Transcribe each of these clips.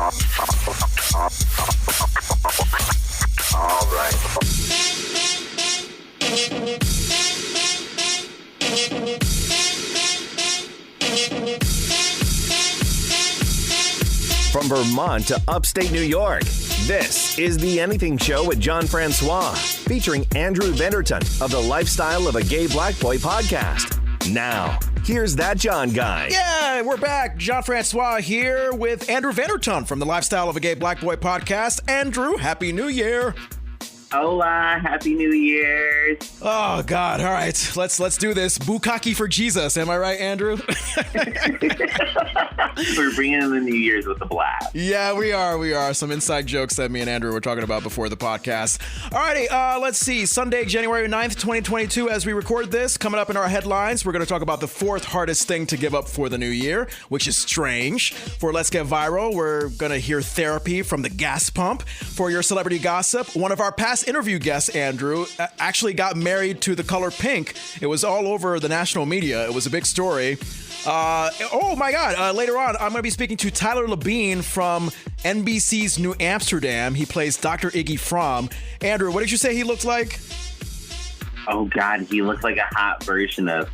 All right. From Vermont to upstate New York, this is The Anything Show with John Francois, featuring Andrew Vandertunt of the Lifestyle of a Gay Black Boy podcast. Now, here's that John guy. Yeah, we're back. John Francois here with Andrew Vandertunt from the Lifestyle of a Gay Black Boy podcast. Andrew, Happy New Year. Hola, Happy New Year's. Oh, God. All right, let's do this. Boo-Khaki For Jesus. Am I right, Andrew? We're bringing in the New Year's with a blast. Yeah, we are. Some inside jokes that me and Andrew were talking about before the podcast. All righty, let's see. Sunday, January 9th, 2022, as we record this, coming up in our headlines, we're going to talk about the fourth hardest thing to give up for the new year, which is strange. For Let's Get Viral, we're going to hear therapy from the gas pump. For your celebrity gossip, one of our past interview guests, Andrew, actually got married to the color pink. It was all over the national media. It was a big story. Oh my God. Later on, I'm going to be speaking to Tyler Labine from NBC's New Amsterdam. He plays Dr. Iggy Fromm. Andrew, what did you say he looked like? Oh God, he looks like a hot version of...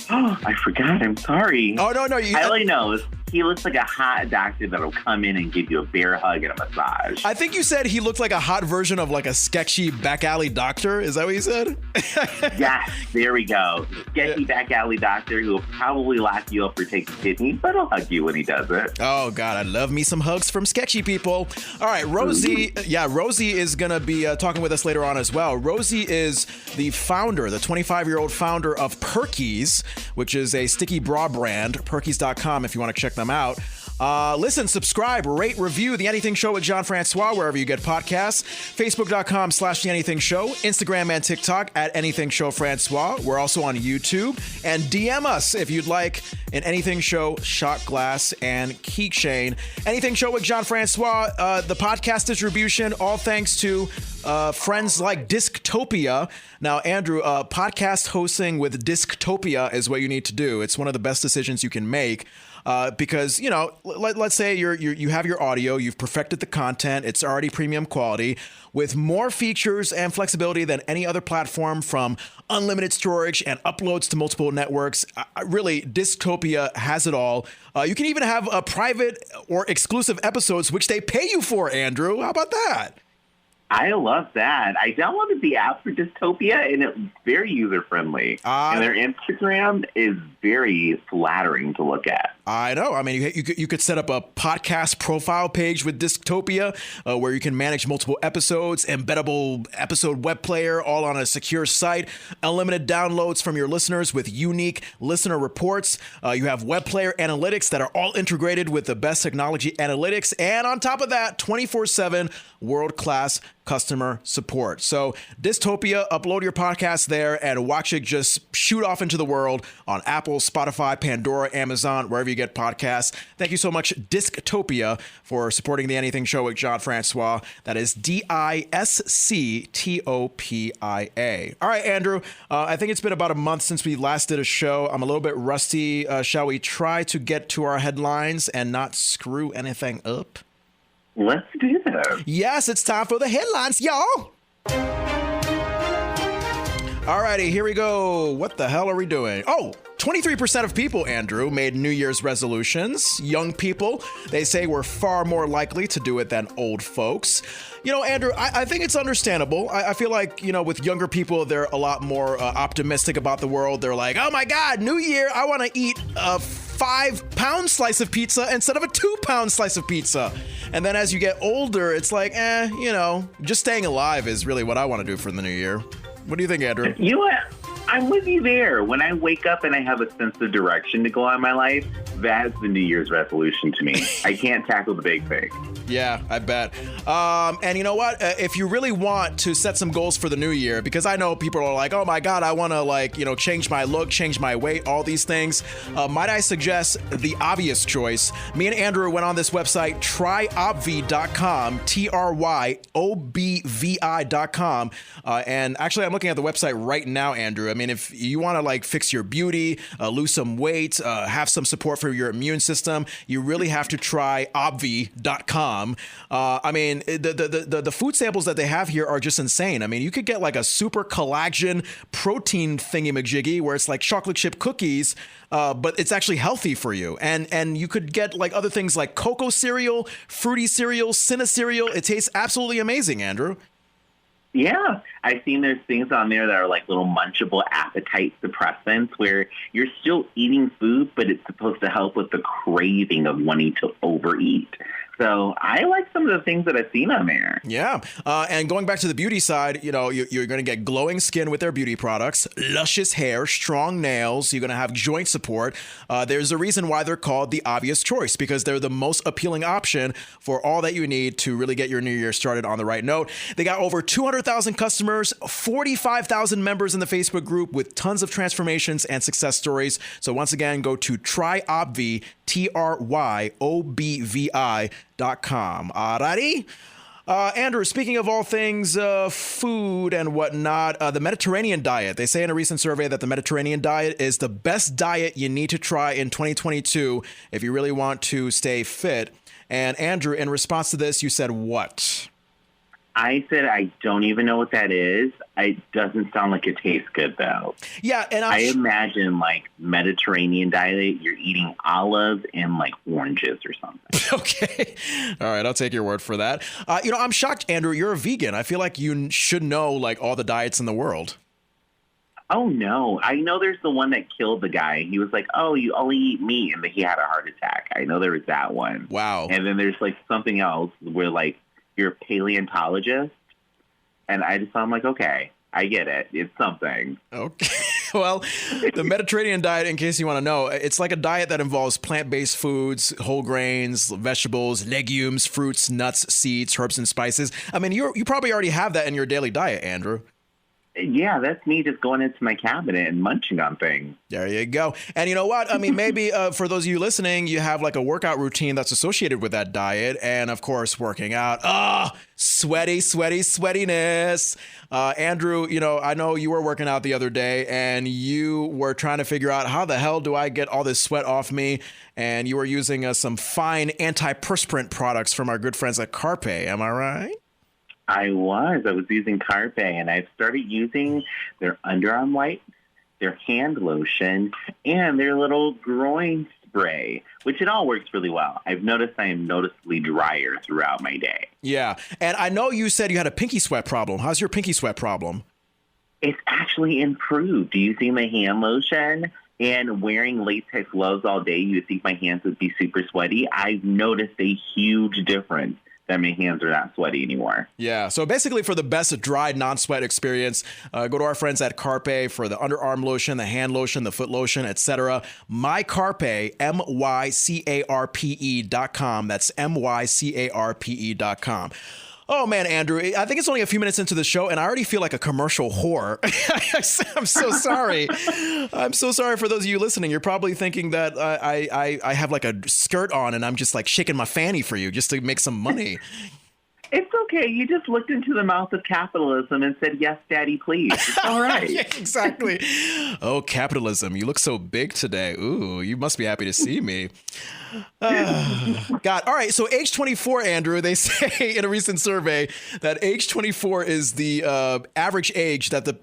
Oh, I forgot. I'm sorry. Oh, no. Tyler knows. He looks like a hot doctor that'll come in and give you a bear hug and a massage. I think you said he looked like a hot version of like a sketchy back alley doctor. Is that what you said? Yes, there we go. Sketchy back alley doctor who will probably lock you up for taking kidneys, but he'll hug you when he does it. Oh, God, I love me some hugs from sketchy people. All right, Rosie. Yeah, Rosie is going to be talking with us later on as well. Rosie is the founder, the 25-year-old founder of Perkies, which is a sticky bra brand, Perkies.com if you want to check them out. Listen, subscribe, rate, review The Anything Show with John Francois wherever you get podcasts. Facebook.com/The Anything Show. Instagram and TikTok at Anything Show Francois. We're also on YouTube. And DM us if you'd like an Anything Show shot glass and keychain. Anything Show with John Francois. The podcast distribution, all thanks to friends like Disctopia. Now, Andrew, podcast hosting with Disctopia is what you need to do. It's one of the best decisions you can make. Because, you know, let's say you have your audio, you've perfected the content, it's already premium quality with more features and flexibility than any other platform, from unlimited storage and uploads to multiple networks. Really, Disctopia has it all. You can even have a private or exclusive episodes, which they pay you for, Andrew. How about that? I love that. I downloaded the app for Disctopia, and it's very user-friendly. And their Instagram is very flattering to look at. I know. I mean, you could set up a podcast profile page with Disctopia where you can manage multiple episodes, embeddable episode web player, all on a secure site, unlimited downloads from your listeners with unique listener reports. You have web player analytics that are all integrated with the best technology analytics. And on top of that, 24/7 world-class customer support. So Disctopia, upload your podcast there and watch it just shoot off into the world on Apple, Spotify, Pandora, Amazon, wherever you get podcasts. Thank you so much, Disctopia, for supporting The Anything Show with John Francois. That is Disctopia. All right, Andrew, I think it's been about a month since we last did a show. I'm a little bit rusty. Shall we try to get to our headlines and not screw anything up? Let's do that. Yes, it's time for the headlines, y'all. All righty, here we go. What the hell are we doing? Oh, 23% of people, Andrew, made New Year's resolutions. Young people, they say, were far more likely to do it than old folks. You know, Andrew, I think it's understandable. I feel like, you know, with younger people, they're a lot more optimistic about the world. They're like, oh my God, New Year, I want to eat a 5-pound slice of pizza instead of a 2-pound slice of pizza. And then as you get older, it's like, you know, just staying alive is really what I want to do for the new year. What do you think, Andrew? You know what? I'm with you there. When I wake up and I have a sense of direction to go on in my life, that's the New Year's resolution to me. I can't tackle the big thing. Yeah, I bet. And you know what? If you really want to set some goals for the new year, because I know people are like, oh my God, I want to, like, you know, change my look, change my weight, all these things. Might I suggest the obvious choice? Me and Andrew went on this website, tryobvi.com, TRYOBVI.com. And actually, I'm looking at the website right now, Andrew. mean, if you want to like fix your beauty, lose some weight, have some support for your immune system, you really have to try obvi.com. I mean, the food samples that they have here are just insane. I mean, you could get like a super collagen protein thingy-majiggy where it's like chocolate chip cookies, but it's actually healthy for you. And you could get like other things like cocoa cereal, fruity cereal, cinna cereal. It tastes absolutely amazing, Andrew. Yeah, I've seen there's things on there that are like little munchable appetite suppressants where you're still eating food, but it's supposed to help with the craving of wanting to overeat. So I like some of the things that I've seen on there. Yeah. And going back to the beauty side, you know, you're going to get glowing skin with their beauty products, luscious hair, strong nails. You're going to have joint support. There's a reason why they're called the obvious choice, because they're the most appealing option for all that you need to really get your new year started on the right note. They got over 200,000 customers, 45,000 members in the Facebook group with tons of transformations and success stories. So once again, go to tryobvi, TRYOBVI.com. Alrighty. Andrew, speaking of all things food and whatnot, the Mediterranean diet. They say in a recent survey that the Mediterranean diet is the best diet you need to try in 2022 if you really want to stay fit. And Andrew, in response to this, you said what? I said I don't even know what that is. It doesn't sound like it tastes good, though. Yeah, and I imagine, like, Mediterranean diet, you're eating olives and, like, oranges or something. Okay. All right, I'll take your word for that. You know, I'm shocked, Andrew, you're a vegan. I feel like you should know, like, all the diets in the world. Oh, no. I know there's the one that killed the guy. He was like, oh, you only eat meat, and then he had a heart attack. I know there was that one. Wow. And then there's, like, something else where, like, you're a paleontologist, and I'm like, okay, I get it. It's something. Okay. Well, the Mediterranean diet, in case you want to know, it's like a diet that involves plant-based foods, whole grains, vegetables, legumes, fruits, nuts, seeds, herbs, and spices. I mean, you probably already have that in your daily diet, Andrew. Yeah, that's me just going into my cabinet and munching on things. There you go. And you know what? I mean, maybe for those of you listening, you have like a workout routine that's associated with that diet. And of course, working out. Sweatiness. Andrew, you know, I know you were working out the other day and you were trying to figure out how the hell do I get all this sweat off me? And you were using some fine antiperspirant products from our good friends at Carpe. Am I right? I was using Carpe, and I've started using their underarm wipes, their hand lotion, and their little groin spray, which it all works really well. I've noticed I am noticeably drier throughout my day. Yeah, and I know you said you had a pinky sweat problem. How's your pinky sweat problem? It's actually improved. Using my hand lotion and wearing latex gloves all day, you would think my hands would be super sweaty. I've noticed a huge difference that my hands are not sweaty anymore. Yeah. So basically, for the best dry, non-sweat experience, go to our friends at Carpe for the underarm lotion, the hand lotion, the foot lotion, etc. MyCarpe, MyCarpe.com. That's MyCarpe.com. Oh, man, Andrew, I think it's only a few minutes into the show, and I already feel like a commercial whore. I'm so sorry. I'm so sorry for those of you listening. You're probably thinking that I have like a skirt on, and I'm just like shaking my fanny for you just to make some money. It's okay. You just looked into the mouth of capitalism and said, yes, daddy, please. It's all right. Yeah, exactly. Oh, capitalism. You look so big today. Ooh, you must be happy to see me. God. All right. So age 24, Andrew, they say in a recent survey that age 24 is the average age that the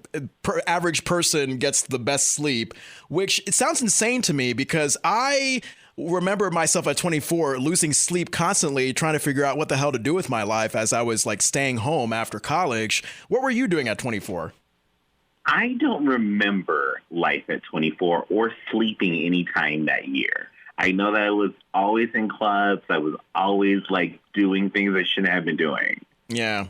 average person gets the best sleep, which it sounds insane to me because I remember myself at 24 losing sleep constantly, trying to figure out what the hell to do with my life as I was like staying home after college. What were you doing at 24? I don't remember life at 24 or sleeping any time that year. I know that I was always in clubs. I was always like doing things I shouldn't have been doing. Yeah.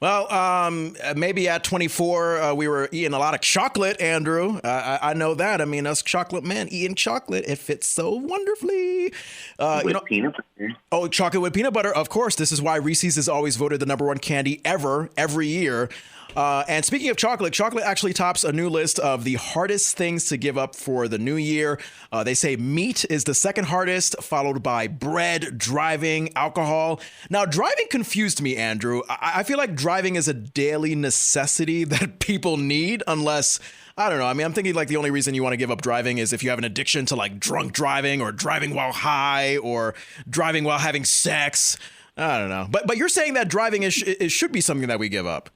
Well, maybe at 24, we were eating a lot of chocolate, Andrew. I know that. I mean, us chocolate men eating chocolate, it fits so wonderfully. With peanut butter. Oh, chocolate with peanut butter. Of course. This is why Reese's is always voted the #1 candy ever, every year. And speaking of chocolate, chocolate actually tops a new list of the hardest things to give up for the new year. They say meat is the second hardest, followed by bread, driving, alcohol. Now, driving confused me, Andrew. I feel like driving is a daily necessity that people need, unless, I don't know. I mean, I'm thinking like the only reason you want to give up driving is if you have an addiction to like drunk driving or driving while high or driving while having sex. I don't know. But you're saying that driving it should be something that we give up.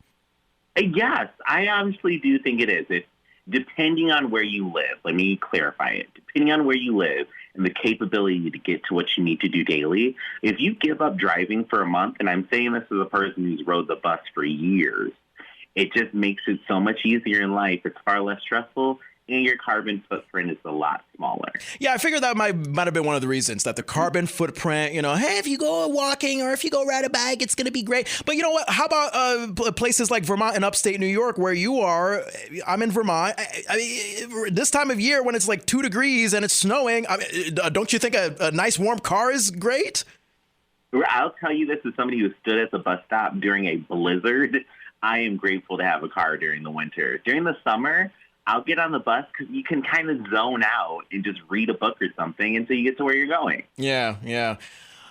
Yes, I honestly do think it is. It's depending on where you live. Let me clarify it. Depending on where you live and the capability to get to what you need to do daily, if you give up driving for a month, and I'm saying this as a person who's rode the bus for years, it just makes it so much easier in life. It's far less stressful, and your carbon footprint is a lot smaller. Yeah, I figured that might have been one of the reasons, that the carbon footprint, hey, if you go walking or if you go ride a bike, it's going to be great. But you know what? How about places like Vermont and upstate New York where you are? I'm in Vermont. I mean, this time of year when it's like 2 degrees and it's snowing, don't you think a nice warm car is great? I'll tell you this as somebody who stood at the bus stop during a blizzard. I am grateful to have a car during the winter. During the summer, I'll get on the bus because you can kind of zone out and just read a book or something until you get to where you're going. Yeah.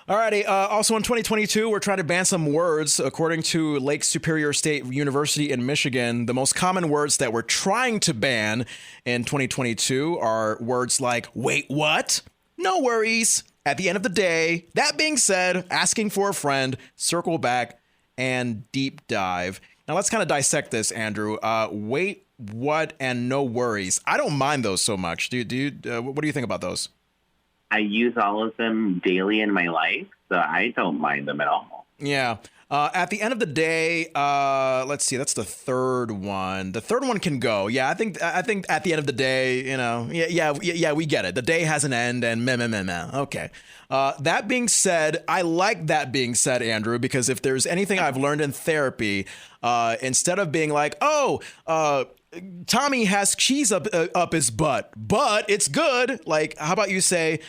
All righty. Also in 2022, we're trying to ban some words. According to Lake Superior State University in Michigan, the most common words that we're trying to ban in 2022 are words like, wait, what? No worries. At the end of the day. That being said, asking for a friend, circle back, and deep dive. Now let's kind of dissect this, Andrew. Wait, what, and no worries. I don't mind those so much. What do you think about those? I use all of them daily in my life, so I don't mind them at all. Yeah. At the end of the day, let's see. That's the third one. The third one can go. Yeah, I think at the end of the day, yeah, we get it. The day has an end, and meh. Okay. That being said, I like that being said, Andrew, because if there's anything I've learned in therapy, instead of being like, Tommy has cheese up his butt, but it's good. Like, how about you say,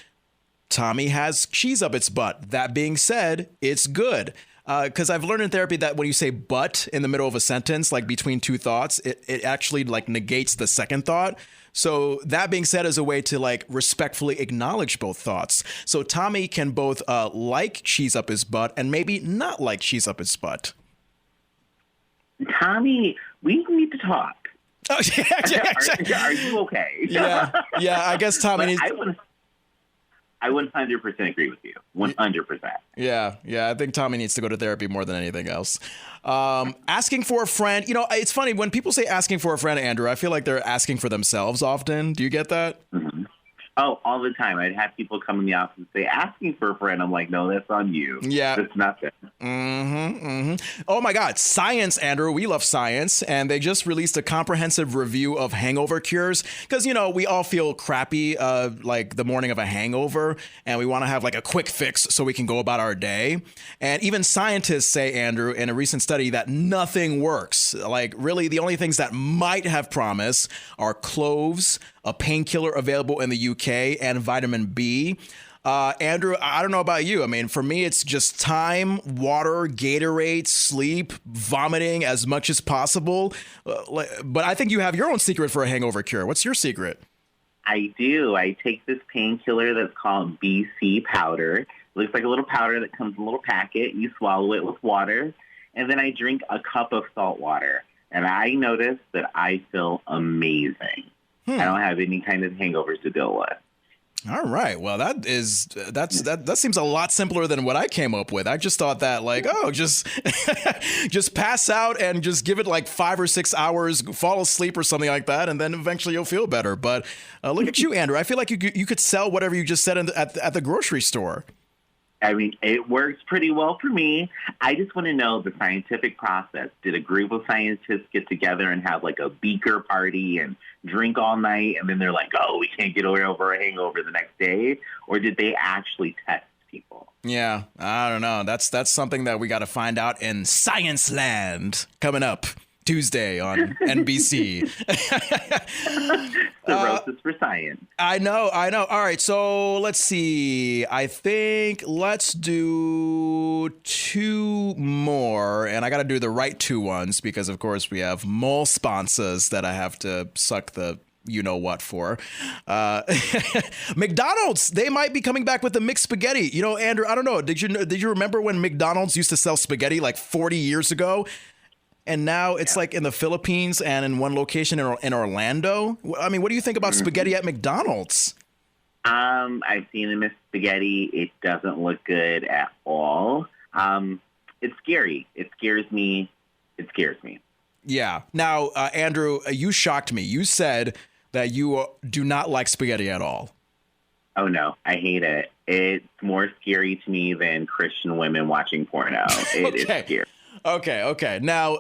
Tommy has cheese up its butt. That being said, it's good. Because I've learned in therapy that when you say but in the middle of a sentence, like between two thoughts, it actually like negates the second thought. So that being said is a way to like respectfully acknowledge both thoughts. So Tommy can both like cheese up his butt and maybe not like cheese up his butt. Tommy, we need to talk. Oh, yeah. Are you okay? Yeah. I guess Tommy needs. I 100% agree with you. 100%. Yeah. I think Tommy needs to go to therapy more than anything else. Asking for a friend. It's funny when people say asking for a friend, Andrew, I feel like they're asking for themselves often. Do you get that? Mm-hmm. Oh, all the time. I'd have people come in the office and say, asking for a friend. I'm like, no, that's on you. Yeah. That's not them. Mm-hmm. Oh, my God. Science, Andrew. We love science. And they just released a comprehensive review of hangover cures. Because, we all feel crappy like the morning of a hangover. And we want to have like a quick fix so we can go about our day. And even scientists say, Andrew, in a recent study that nothing works. Like really the only things that might have promise are cloves, a painkiller available in the UK, and vitamin B. Andrew, I don't know about you. I mean, for me, it's just time, water, Gatorade, sleep, vomiting as much as possible. But I think you have your own secret for a hangover cure. What's your secret? I do. I take this painkiller that's called BC powder. It looks like a little powder that comes in a little packet. You swallow it with water, and then I drink a cup of salt water. And I notice that I feel amazing. I don't have any kind of hangovers to deal with. All right. Well, that seems a lot simpler than what I came up with. I just thought that just just pass out and just give it like 5 or 6 hours, fall asleep or something like that, and then eventually you'll feel better. But look at you, Andrew. I feel like you could sell whatever you just said at the grocery store. I mean, it works pretty well for me. I just want to know the scientific process. Did a group of scientists get together and have like a beaker party and drink all night, and then they're like, oh, we can't get over a hangover the next day? Or did they actually test people? Yeah, I don't know. That's something that we got to find out in Science Land coming up Tuesday on NBC. Cirrhosis for science. I know. All right, so let's see. I think let's do 2 more, and I got to do the right 2 ones because, of course, we have more sponsors that I have to suck the you-know-what for. McDonald's, they might be coming back with the mixed spaghetti. You know, Andrew, I don't know. Did you remember when McDonald's used to sell spaghetti like 40 years ago? And now it's like in the Philippines and in one location in Orlando. I mean, what do you think about spaghetti at McDonald's? I've seen the mixed spaghetti. It doesn't look good at all. It's scary. It scares me. Yeah. Now, Andrew, you shocked me. You said that you do not like spaghetti at all. Oh, no. I hate it. It's more scary to me than Christian women watching porno. It is scary. Okay. Now,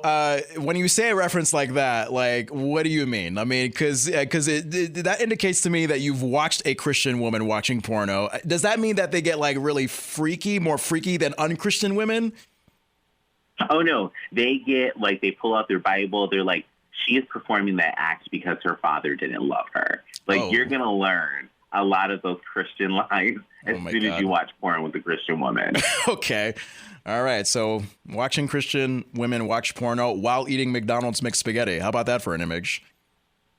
when you say a reference like that, like, what do you mean? I mean, because that indicates to me that you've watched a Christian woman watching porno. Does that mean that they get like really freaky, more freaky than unchristian women? Oh, no. They get like, they pull out their Bible. They're like, she is performing that act because her father didn't love her. Like, you're going to learn a lot of those Christian lies as soon as you watch porn with a Christian woman. Okay. All right. So watching Christian women watch porno while eating McDonald's mixed spaghetti. How about that for an image?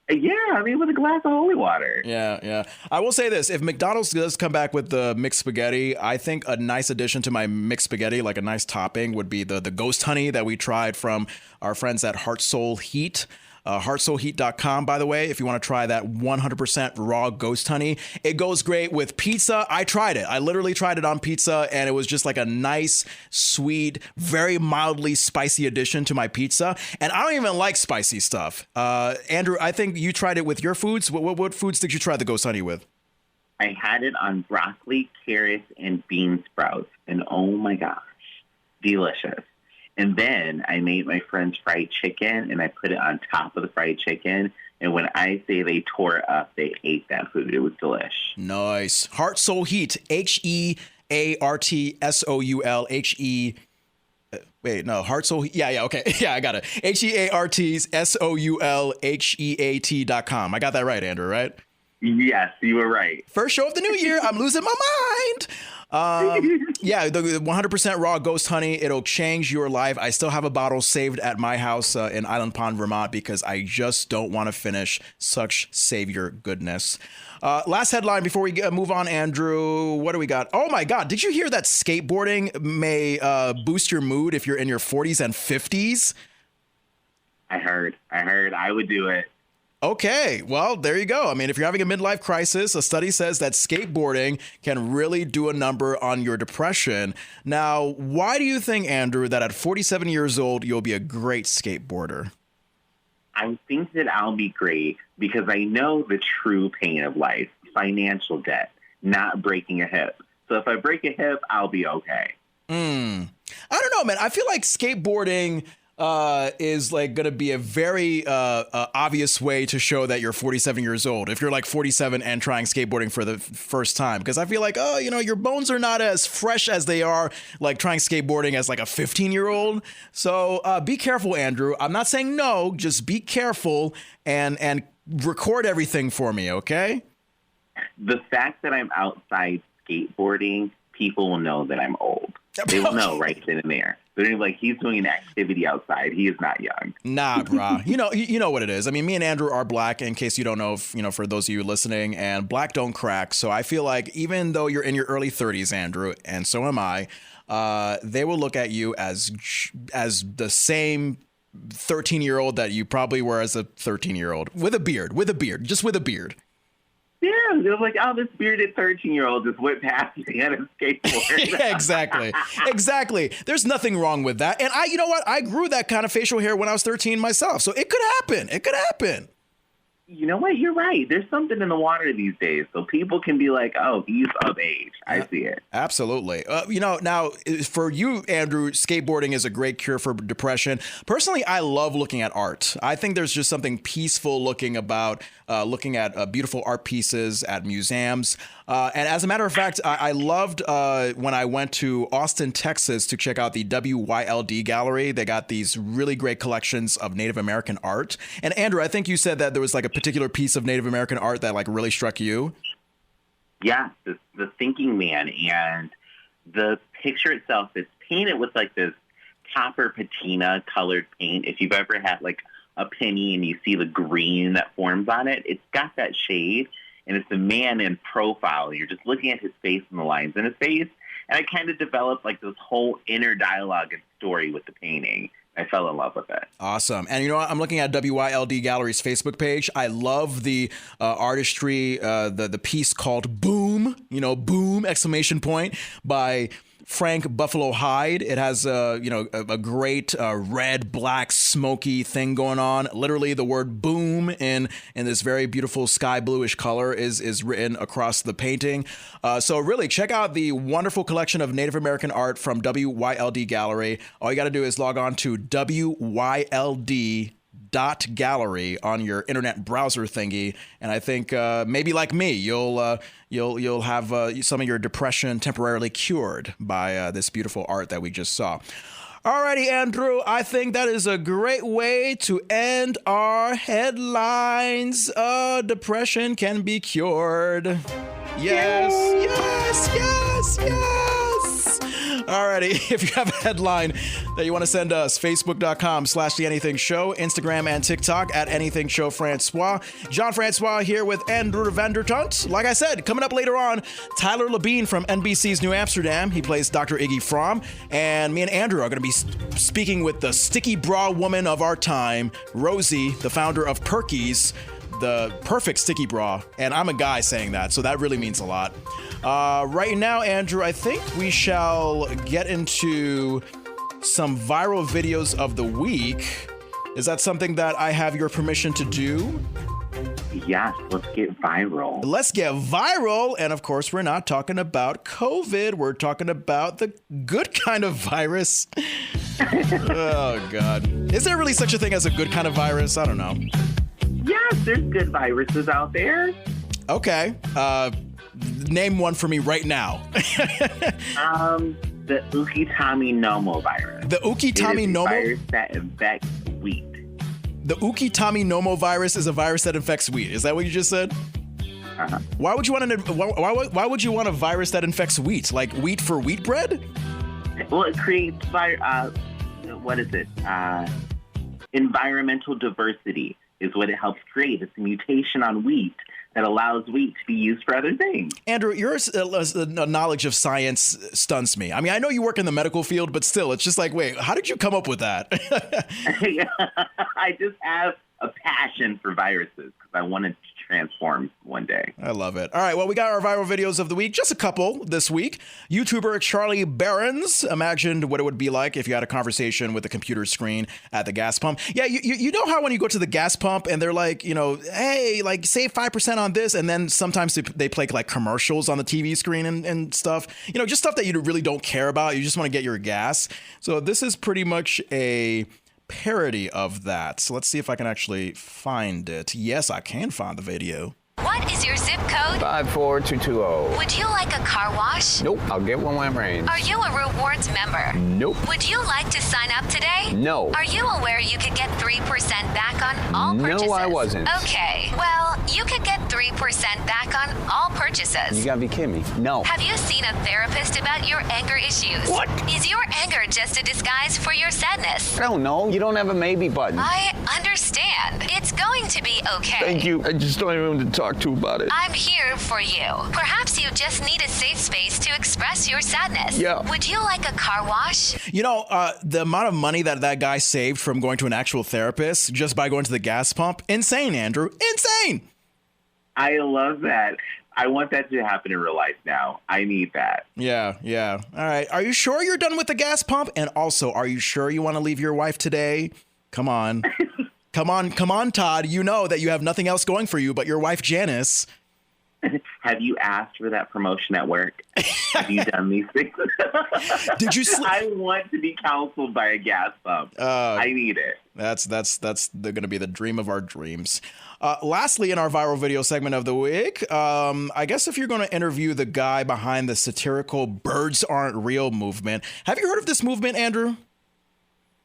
Yeah, I mean, with a glass of holy water. Yeah. I will say this. If McDonald's does come back with the mixed spaghetti, I think a nice addition to my mixed spaghetti, like a nice topping, would be the ghost honey that we tried from our friends at Heart Soul Heat. Heartsoulheat.com, by the way, if you want to try that 100% raw ghost honey. It goes great with pizza. I tried it. I literally tried it on pizza, and it was just like a nice, sweet, very mildly spicy addition to my pizza. And I don't even like spicy stuff. Andrew, I think you tried it with your foods. What foods did you try the ghost honey with? I had it on broccoli, carrots, and bean sprouts. And oh my gosh, delicious. And then I made my friends fried chicken, and I put it on top of the fried chicken. And when I say they tore it up, they ate that food. It was delish. Nice. Heart Soul Heat. HeartSoulHe. Wait, no. Heart Soul. Yeah. Okay. Yeah, I got it. HeartSoulHeat.com. I got that right, Andrew, right? Yes, you were right. First show of the new year. I'm losing my mind. Yeah, the 100% raw ghost honey, it'll change your life. I still have a bottle saved at my house in Island Pond, Vermont, because I just don't want to finish such savior goodness. Last headline before we move on, Andrew. What do we got? Oh, my God. Did you hear that skateboarding may boost your mood if you're in your 40s and 50s? I heard. I would do it. Okay, well, there you go. I mean, if you're having a midlife crisis, a study says that skateboarding can really do a number on your depression. Now, why do you think, Andrew, that at 47 years old, you'll be a great skateboarder? I think that I'll be great because I know the true pain of life, financial debt, not breaking a hip. So if I break a hip, I'll be okay. I don't know, man. I feel like skateboarding is like going to be a very obvious way to show that you're 47 years old. If you're like 47 and trying skateboarding for the first time, because I feel like, your bones are not as fresh as they are like trying skateboarding as like a 15-year-old. So be careful, Andrew. I'm not saying no, just be careful and record everything for me. Okay. The fact that I'm outside skateboarding, people will know that I'm old. They will know right then and there. They're like, he's doing an activity outside. He is not young. Nah, brah. You know what it is. I mean, me and Andrew are black, in case you don't know, for those of you listening, and black don't crack. So I feel like even though you're in your early 30s, Andrew, and so am I, they will look at you as the same 13-year-old that you probably were as a 13-year-old with a beard, just with a beard. Yeah, it was like, this bearded 13-year-old just went past me on a skateboard. Yeah, exactly. There's nothing wrong with that. And you know what? I grew that kind of facial hair when I was 13 myself. So it could happen. You know what? You're right. There's something in the water these days. So people can be like, oh, he's of age. I see it. Absolutely. Now, for you, Andrew, skateboarding is a great cure for depression. Personally, I love looking at art. I think there's just something peaceful looking about looking at beautiful art pieces at museums. And as a matter of fact, I loved when I went to Austin, Texas to check out the WYLD.gallery. They got these really great collections of Native American art. And Andrew, I think you said that there was like a particular piece of Native American art that like really struck you. Yeah, the thinking man, and the picture itself is painted with like this copper patina colored paint. If you've ever had like a penny and you see the green that forms on it, it's got that shade, and it's a man in profile. You're just looking at his face and the lines in his face, and I kind of developed like this whole inner dialogue and story with the painting. I fell in love with it. Awesome. And you know what? I'm looking at WYLD Gallery's Facebook page. I love the artistry, the piece called Boom, Boom, exclamation point, by Frank Buffalo Hyde. It has a great red, black, smoky thing going on. Literally, the word boom in this very beautiful sky bluish color is written across the painting. So really, check out the wonderful collection of Native American art from WYLD Gallery. All you got to do is log on to WYLD.gallery on your internet browser thingy, and I think maybe like me, you'll have some of your depression temporarily cured by this beautiful art that we just saw. Alrighty, Andrew, I think that is a great way to end our headlines. Depression can be cured. Yes, yes, yes, yes. Alrighty, if you have a headline that you want to send us, Facebook.com/TheAnythingShow, Instagram and TikTok at AnythingShowFrancois. John Francois here with Andrew Vandertunt. Like I said, coming up later on, Tyler Labine from NBC's New Amsterdam. He plays Dr. Iggy Fromm. And me and Andrew are going to be speaking with the sticky bra woman of our time, Rosie, the founder of Perkies, the perfect sticky bra. And I'm a guy saying that, so that really means a lot. Right now, Andrew, I think we shall get into some viral videos of the week. Is that something that I have your permission to do? Yes, let's get viral. Let's get viral. And of course, we're not talking about COVID. We're talking about the good kind of virus. Oh, God. Is there really such a thing as a good kind of virus? I don't know. Yes, there's good viruses out there. Okay. Name one for me right now. The Ukitami-Nomo virus. The Ukitami-Nomo? Virus that infects wheat. The Ukitami-Nomo virus is a virus that infects wheat. Is that what you just said? Uh-huh. Why would you want why would you want a virus that infects wheat? Like wheat for wheat bread? Well, it creates environmental diversity is what it helps create. It's a mutation on wheat that allows wheat to be used for other things. Andrew, your knowledge of science stuns me. I mean, I know you work in the medical field, but still, it's just like, wait, how did you come up with that? I just have a passion for viruses because I wanted to transform one day. I love it. All right, well, we got our viral videos of the week, just a couple this week. YouTuber Charlie Barons imagined what it would be like if you had a conversation with a computer screen at the gas pump. Yeah, you know how when you go to the gas pump and they're like, hey, like save 5% on this, and then sometimes they play like commercials on the TV screen and stuff, just stuff that you really don't care about. You just want to get your gas. So this is pretty much a parody of that. So let's see if I can actually find it. Yes, I can find the video. What is your zip code? 54220. Would you like a car wash? Nope, I'll get one when it rains. Are you a rewards member? Nope. Would you like to sign up today? No. Are you aware you could get 3% back on all purchases? No, I wasn't. Okay, well, you could get 3% back on all purchases. You gotta be kidding me. No. Have you seen a therapist about your anger issues? What? Is your anger just a disguise for your sadness? I don't know. You don't have a maybe button. I understand. It's going to be okay. Thank you. I just don't even want to talk to about it. I'm here for you. Perhaps you just need a safe space to express your sadness. Yeah. Would you like a car wash? The amount of money that guy saved from going to an actual therapist just by going to the gas pump, insane, Andrew. Insane. I love that. I want that to happen in real life now. I need that. Yeah. All right. Are you sure you're done with the gas pump? And also, are you sure you want to leave your wife today? Come on. Come on, Todd. You know that you have nothing else going for you but your wife, Janice. Have you asked for that promotion at work? Have you done these things? Did you? I want to be counseled by a gas pump. I need it. That's going to be the dream of our dreams. Lastly, in our viral video segment of the week, I guess if you're going to interview the guy behind the satirical "Birds Aren't Real" movement, have you heard of this movement, Andrew?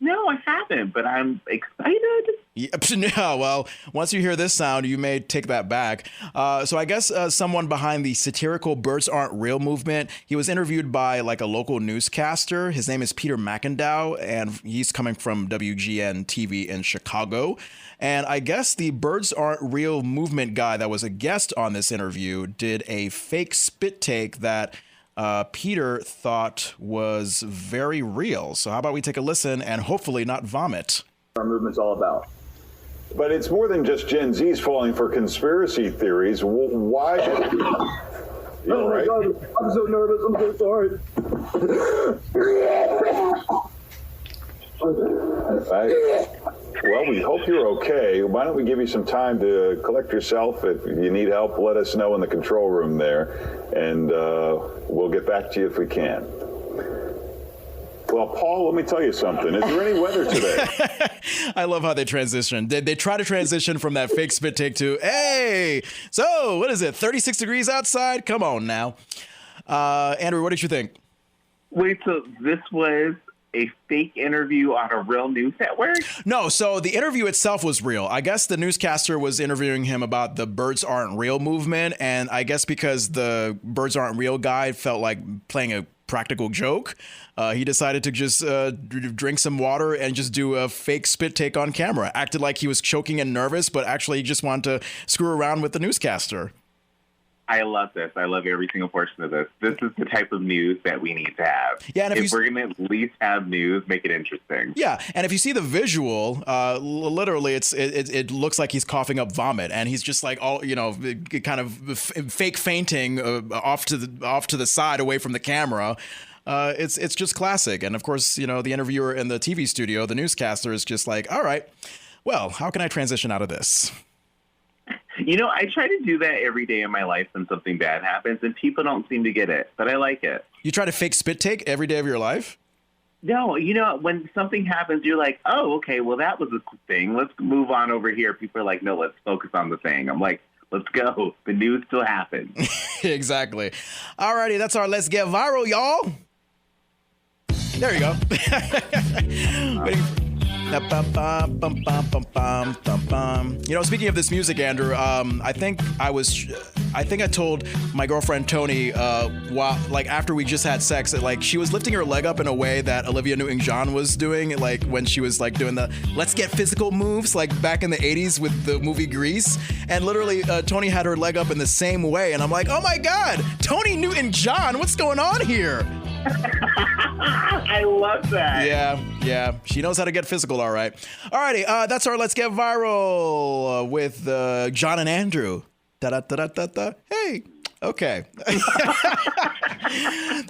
No, I haven't, but I'm excited. Yeah, well, once you hear this sound, you may take that back. So I guess someone behind the satirical "Birds Aren't Real" movement, he was interviewed by like a local newscaster. His name is Peter McIndoe, and he's coming from WGN TV in Chicago. And I guess the "Birds Aren't Real" movement guy that was a guest on this interview did a fake spit take that Peter thought was very real. So how about we take a listen and hopefully not vomit? Our movement's all about. But it's more than just Gen Z's falling for conspiracy theories. Why? You all right? God, I'm so nervous. I'm so sorry. Well, we hope you're okay. Why don't we give you some time to collect yourself? If you need help, let us know in the control room there, and we'll get back to you if we can. Well, Paul, let me tell you something. Is there any weather today? I love how they transition. They try to transition from that fake spit take to, hey, so what is it, 36 degrees outside? Come on now. Andrew, what did you think? Wait, so this was a fake interview on a real news network? No, so the interview itself was real. I guess the newscaster was interviewing him about the "Birds Aren't Real" movement, and I guess because the "Birds Aren't Real" guy felt like playing a practical joke, he decided to just drink some water and just do a fake spit take on camera. Acted like he was choking and nervous, but actually he just wanted to screw around with the newscaster. I love this. I love every single portion of this. This is the type of news that we need to have. Yeah, and if we're going to at least have news, make it interesting. Yeah, and if you see the visual, literally, it looks like he's coughing up vomit, and he's just like all kind of fake fainting off to the side, away from the camera. It's just classic. And of course, the interviewer in the TV studio, the newscaster, is just like, all right, well, how can I transition out of this? I try to do that every day in my life when something bad happens, and people don't seem to get it, but I like it. You try to fake spit take every day of your life? No, when something happens, you're like, oh, okay, well, that was a thing. Let's move on over here. People are like, no, let's focus on the thing. I'm like, let's go. The news still happens. Exactly. All righty, that's our Let's Get Viral, y'all. There you go. Speaking of this music, Andrew, I think I told my girlfriend Tony, after we just had sex, that she was lifting her leg up in a way that Olivia Newton-John was doing, when she was doing the "let's get physical" moves, back in the 80s with the movie Grease, and literally Tony had her leg up in the same way, and I'm like, oh my God, Tony Newton-John, what's going on here? I love that. Yeah. She knows how to get physical, all right. All righty, that's our Let's Get Viral with Jon and Andrew. Da-da-da-da-da-da. Hey. Okay.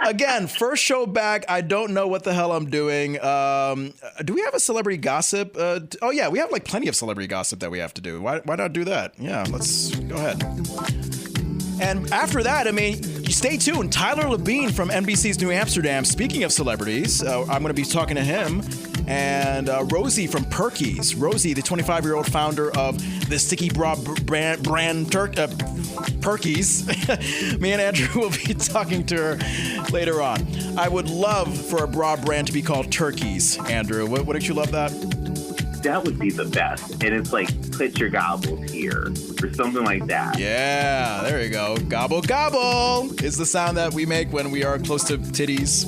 Again, first show back. I don't know what the hell I'm doing. Do we have a celebrity gossip? Oh, yeah, we have plenty of celebrity gossip that we have to do. Why not do that? Yeah, let's go ahead. And after that, stay tuned. Tyler Labine from NBC's New Amsterdam. Speaking of celebrities, I'm going to be talking to him. And Rosie from Perkies. Rosie, the 25-year-old founder of the sticky bra brand Perkies. Me and Andrew will be talking to her later on. I would love for a bra brand to be called Turkeys. Andrew, wouldn't you love that? That would be the best. And it's put your gobbles here or something like that. Yeah, there you go. Gobble, gobble is the sound that we make when we are close to titties.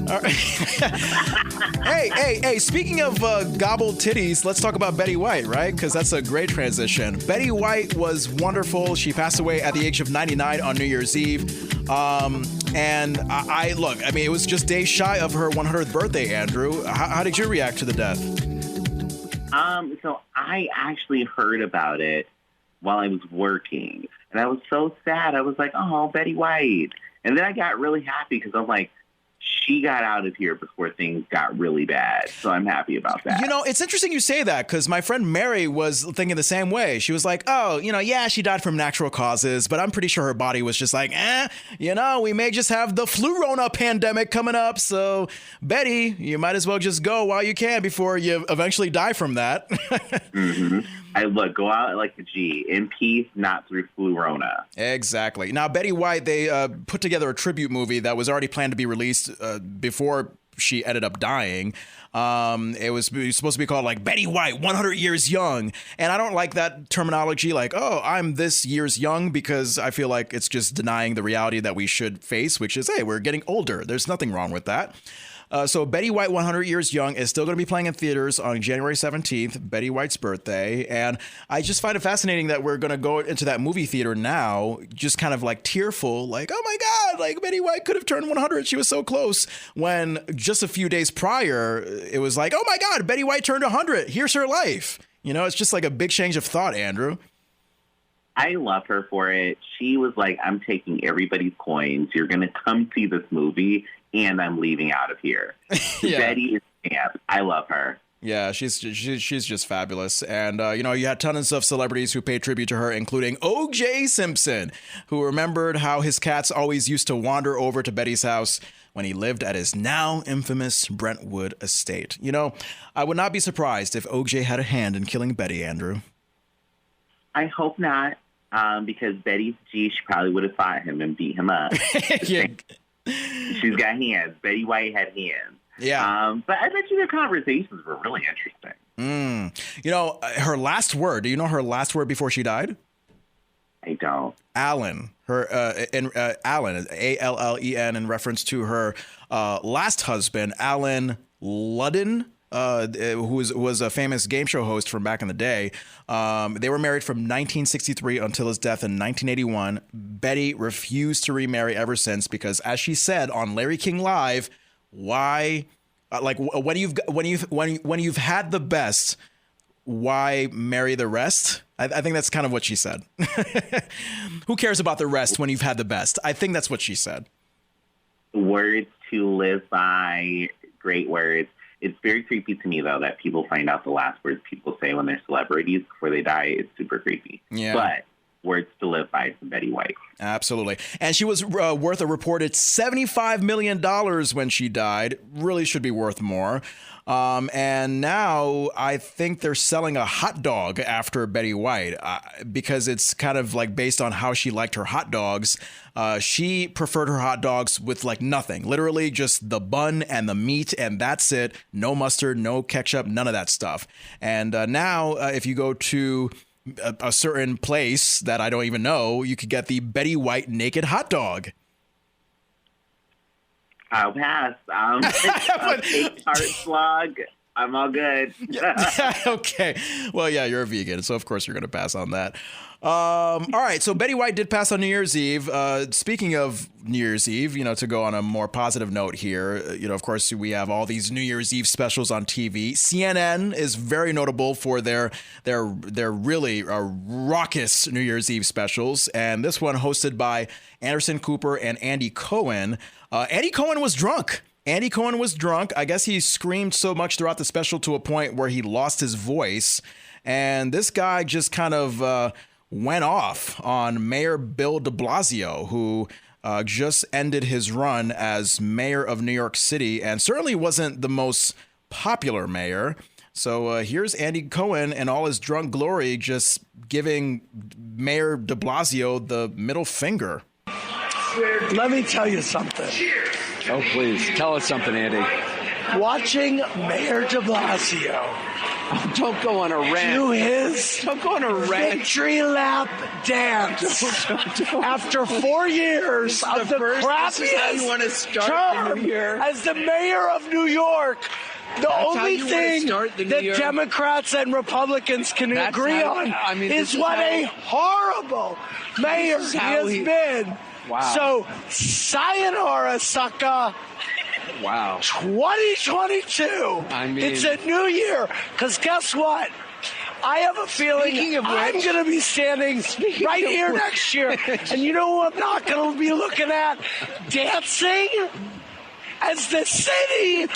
All right. Hey, speaking of gobbled titties, let's talk about Betty White, right? Because that's a great transition. Betty White was wonderful. She passed away at the age of 99 on New Year's Eve. And it was just days shy of her 100th birthday, Andrew. How did you react to the death? So I actually heard about it while I was working, and I was so sad. I was like, oh, Betty White. And then I got really happy because I'm like, she got out of here before things got really bad. So I'm happy about that. You know, it's interesting you say that because my friend Mary was thinking the same way. She was like, oh, yeah, she died from natural causes, but I'm pretty sure her body was just like, we may just have the flu-rona pandemic coming up. So, Betty, you might as well just go while you can before you eventually die from that. Mm-hmm. Go out like a G, in peace, not through flu-rona. Exactly. Now, Betty White, they put together a tribute movie that was already planned to be released before she ended up dying. It was supposed to be called like Betty White, 100 Years Young. And I don't like that terminology like, oh, I'm this years young, because I feel like it's just denying the reality that we should face, which is, hey, we're getting older. There's nothing wrong with that. So Betty White, 100 Years Young is still going to be playing in theaters on January 17th, Betty White's birthday. And I just find it fascinating that we're going to go into that movie theater now, just kind of like tearful, like, oh my God, like Betty White could have turned 100. She was so close, when just a few days prior, it was like, oh my God, Betty White turned 100. Here's her life. It's just like a big change of thought, Andrew. I love her for it. She was like, I'm taking everybody's coins. You're going to come see this movie, and I'm leaving out of here. Yeah. Betty is camp. I love her. Yeah, she's just fabulous. And, you had tons of celebrities who paid tribute to her, including O.J. Simpson, who remembered how his cats always used to wander over to Betty's house when he lived at his now infamous Brentwood estate. I would not be surprised if O.J. had a hand in killing Betty, Andrew. I hope not, because Betty's G, she probably would have fought him and beat him up. Yeah. She's got hands. Betty White had hands. Yeah. But I bet you their conversations were really interesting. Her last word. Do you know her last word before she died? I don't. Allen. Allen, A-L-L-E-N, in reference to her last husband, Alan Ludden. Who was a famous game show host from back in the day. They were married from 1963 until his death in 1981. Betty refused to remarry ever since because, as she said on Larry King Live, why, when you've had the best, why marry the rest? I think that's kind of what she said. Who cares about the rest when you've had the best? I think that's what she said. Words to live by, great words. It's very creepy to me, though, that people find out the last words people say when they're celebrities before they die. It's super creepy. Yeah. But words to live by from Betty White. Absolutely. And she was worth a reported $75 million when she died. Really should be worth more. And now I think they're selling a hot dog after Betty White because it's kind of like based on how she liked her hot dogs. She preferred her hot dogs with like nothing, literally just the bun and the meat, and that's it. No mustard, no ketchup, none of that stuff. And now if you go to a certain place that I don't even know, you could get the Betty White naked hot dog. I'll pass. Take heart slog. I'm all good. Okay. Well, yeah, you're a vegan, so of course you're going to pass on that. All right. So Betty White did pass on New Year's Eve. Speaking of New Year's Eve, to go on a more positive note here, of course, we have all these New Year's Eve specials on TV. CNN is very notable for their really raucous New Year's Eve specials. And this one hosted by Anderson Cooper and Andy Cohen. Andy Cohen was drunk. I guess he screamed so much throughout the special to a point where he lost his voice. And this guy just kind of went off on Mayor Bill de Blasio, who just ended his run as mayor of New York City and certainly wasn't the most popular mayor. So here's Andy Cohen in all his drunk glory just giving Mayor de Blasio the middle finger. Let me tell you something. Oh, please. Tell us something, Andy. Watching Mayor de Blasio don't go on a rant. do his Don't go on a rant. victory lap dance after 4 years of the crappiest term as the mayor of New York. The only thing that Democrats and Republicans can agree on is what a horrible mayor he has been. Wow. So, sayonara, sucker. Wow. 2022. It's a new year. Because guess what? I have a feeling I'm going to be standing right here next year. And you know who I'm not going to be looking at? Dancing? as the city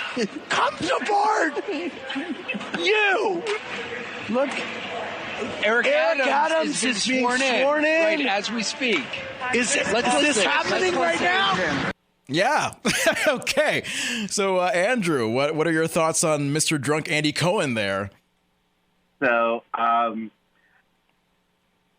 comes apart. You look. Eric Adams is being sworn in right as we speak. Is this happening right now? Yeah. Okay. So, Andrew, what are your thoughts on Mr. Drunk Andy Cohen there? So,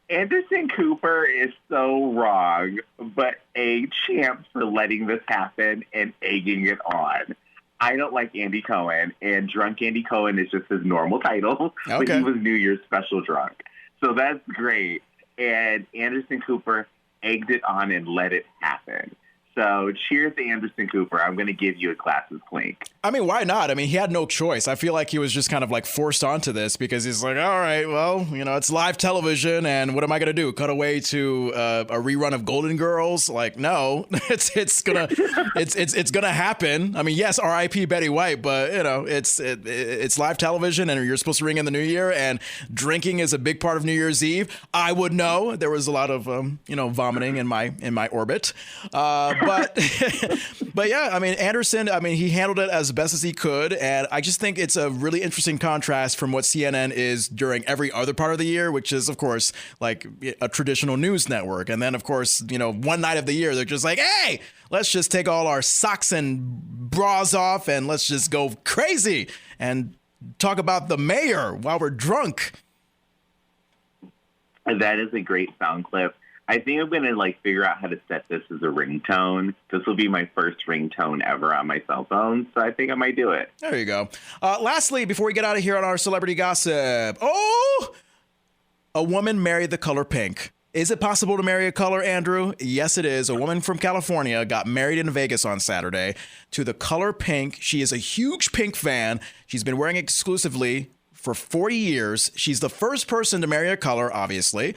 Anderson Cooper is so wrong, but a champ for letting this happen and egging it on. I don't like Andy Cohen, and Drunk Andy Cohen is just his normal title, but he was New Year's special drunk. So that's great. And Anderson Cooper egged it on and let it happen. So cheers to Anderson Cooper. I'm going to give you a glasses clink. I mean, why not? I mean, he had no choice. I feel like he was just kind of like forced onto this because he's like, all right, well, you know, it's live television, and what am I going to do? Cut away to a rerun of Golden Girls? Like, no, it's gonna happen. I mean, yes, R.I.P. Betty White, but you know, it's live television, and you're supposed to ring in the new year, and drinking is a big part of New Year's Eve. I would know. There was a lot of vomiting in my orbit. But yeah, I mean, Anderson, I mean, he handled it as best as he could. And I just think it's a really interesting contrast from what CNN is during every other part of the year, which is, of course, like a traditional news network. And then, of course, you know, one night of the year, they're just like, hey, let's just take all our socks and bras off and let's just go crazy and talk about the mayor while we're drunk. That is a great sound clip. I think I'm going to figure out how to set this as a ringtone. This will be my first ringtone ever on my cell phone, so I think I might do it. There you go. Lastly, before we get out of here on our celebrity gossip, a woman married the color pink. Is it possible to marry a color, Andrew? Yes, it is. A woman from California got married in Vegas on Saturday to the color pink. She is a huge pink fan. She's been wearing it exclusively for 40 years. She's the first person to marry a color, obviously.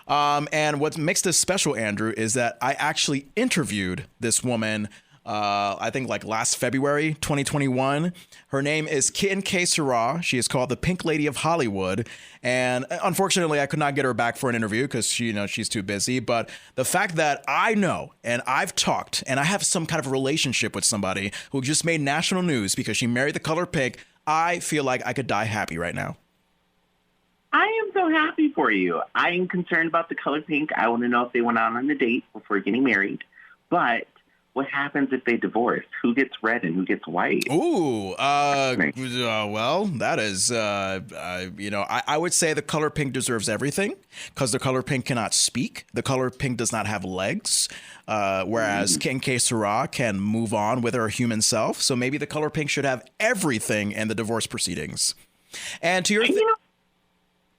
And what makes this special, Andrew, is that I actually interviewed this woman, I think last February, 2021. Her name is Kitten K. Sarah. She is called the Pink Lady of Hollywood. And unfortunately, I could not get her back for an interview because she's too busy. But the fact that I know and I've talked and I have some kind of relationship with somebody who just made national news because she married the color pink, I feel like I could die happy right now. I am so happy for you. I am concerned about the color pink. I want to know if they went out on a date before getting married. But what happens if they divorce? Who gets red and who gets white? Ooh, well, that is, I would say the color pink deserves everything because the color pink cannot speak. The color pink does not have legs, whereas Kitten K. Sarah can move on with her human self. So maybe the color pink should have everything in the divorce proceedings. And to your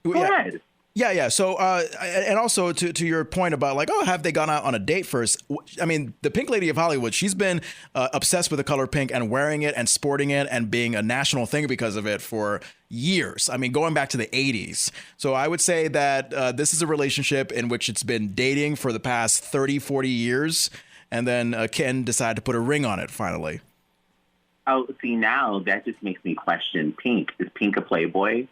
Go ahead. Yeah. So, and also to your point about have they gone out on a date first? I mean, the Pink Lady of Hollywood, she's been obsessed with the color pink and wearing it and sporting it and being a national thing because of it for years. I mean, going back to the 80s. So I would say that this is a relationship in which it's been dating for the past 30, 40 years. And then Ken decided to put a ring on it finally. Oh, see, now that just makes me question Pink. Is Pink a playboy?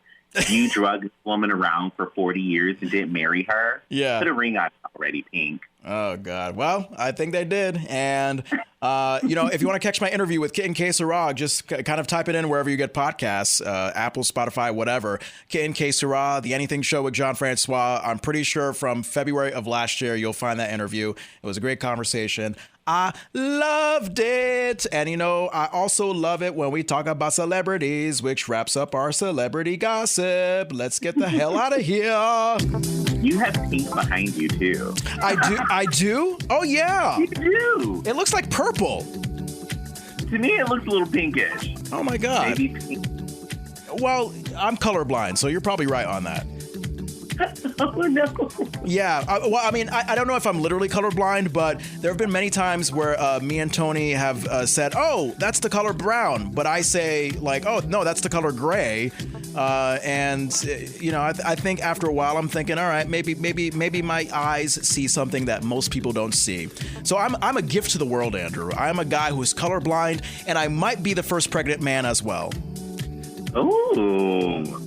You drugged this woman around for 40 years and didn't marry her? Yeah. Put a ring on it already, Pink. Oh, God. Well, I think they did. And, if you want to catch my interview with Kitten K. Sarah, just kind of type it in wherever you get podcasts, Apple, Spotify, whatever. Kitten K. Sarah, The Anything Show with Jon Francois. I'm pretty sure from February of last year, you'll find that interview. It was a great conversation. I loved it. And, I also love it when we talk about celebrities, which wraps up our celebrity gossip. Let's get the hell out of here. You have pink behind you, too. I do? Oh, yeah. You do. It looks like purple. To me, it looks a little pinkish. Oh, my God. Maybe pink. Well, I'm colorblind, so you're probably right on that. Oh, no. Yeah. I don't know if I'm literally colorblind, but there have been many times where me and Tony have said, oh, that's the color brown. But I say, oh, no, that's the color gray. I think after a while I'm thinking, all right, maybe my eyes see something that most people don't see. So I'm a gift to the world, Andrew. I'm a guy who's colorblind, and I might be the first pregnant man as well. Oh.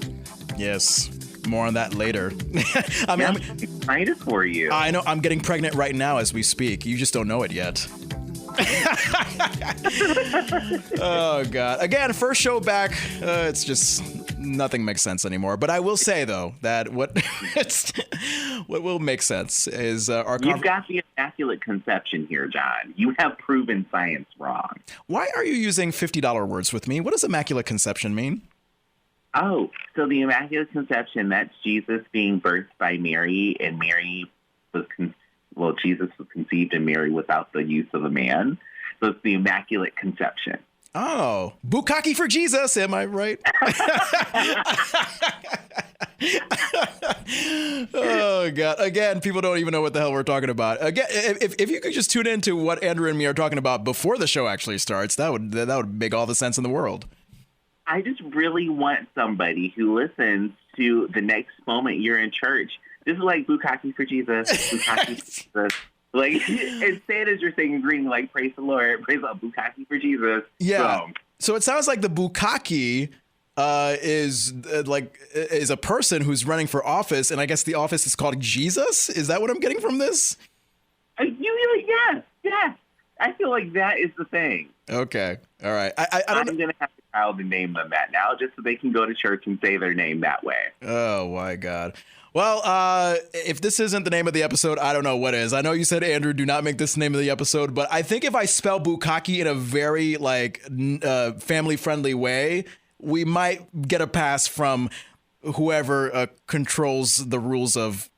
Yes. More on that later. I'm excited for you. I know. I'm getting pregnant right now as we speak. You just don't know it yet. Oh, God. Again, first show back. It's just nothing makes sense anymore. But I will say, though, that what will make sense is our... You've got the Immaculate Conception here, John. You have proven science wrong. Why are you using $50 words with me? What does Immaculate Conception mean? Oh, so the Immaculate Conception, that's Jesus being birthed by Mary, and Mary was, Jesus was conceived in Mary without the use of a man. So it's the Immaculate Conception. Oh, Boo-Khaki For Jesus, am I right? Oh, God. Again, people don't even know what the hell we're talking about. Again, if you could just tune into what Andrew and me are talking about before the show actually starts, that would make all the sense in the world. I just really want somebody who listens to the next moment you're in church. This is like Boo-Khaki For Jesus, Boo-Khaki For Jesus. Like, and say it as you're saying green, like, praise the Lord, praise the Boo-Khaki For Jesus. Yeah. So it sounds like the Boo-Khaki is a person who's running for office, and I guess the office is called Jesus? Is that what I'm getting from this? Yes. I feel like that is the thing. Okay. All right. I'm going to have to file to name them that now, just so they can go to church and say their name that way. Oh, my God. Well, if this isn't the name of the episode, I don't know what is. I know you said, Andrew, do not make this the name of the episode, but I think if I spell Boo-Khaki in a very, family-friendly way, we might get a pass from whoever controls the rules of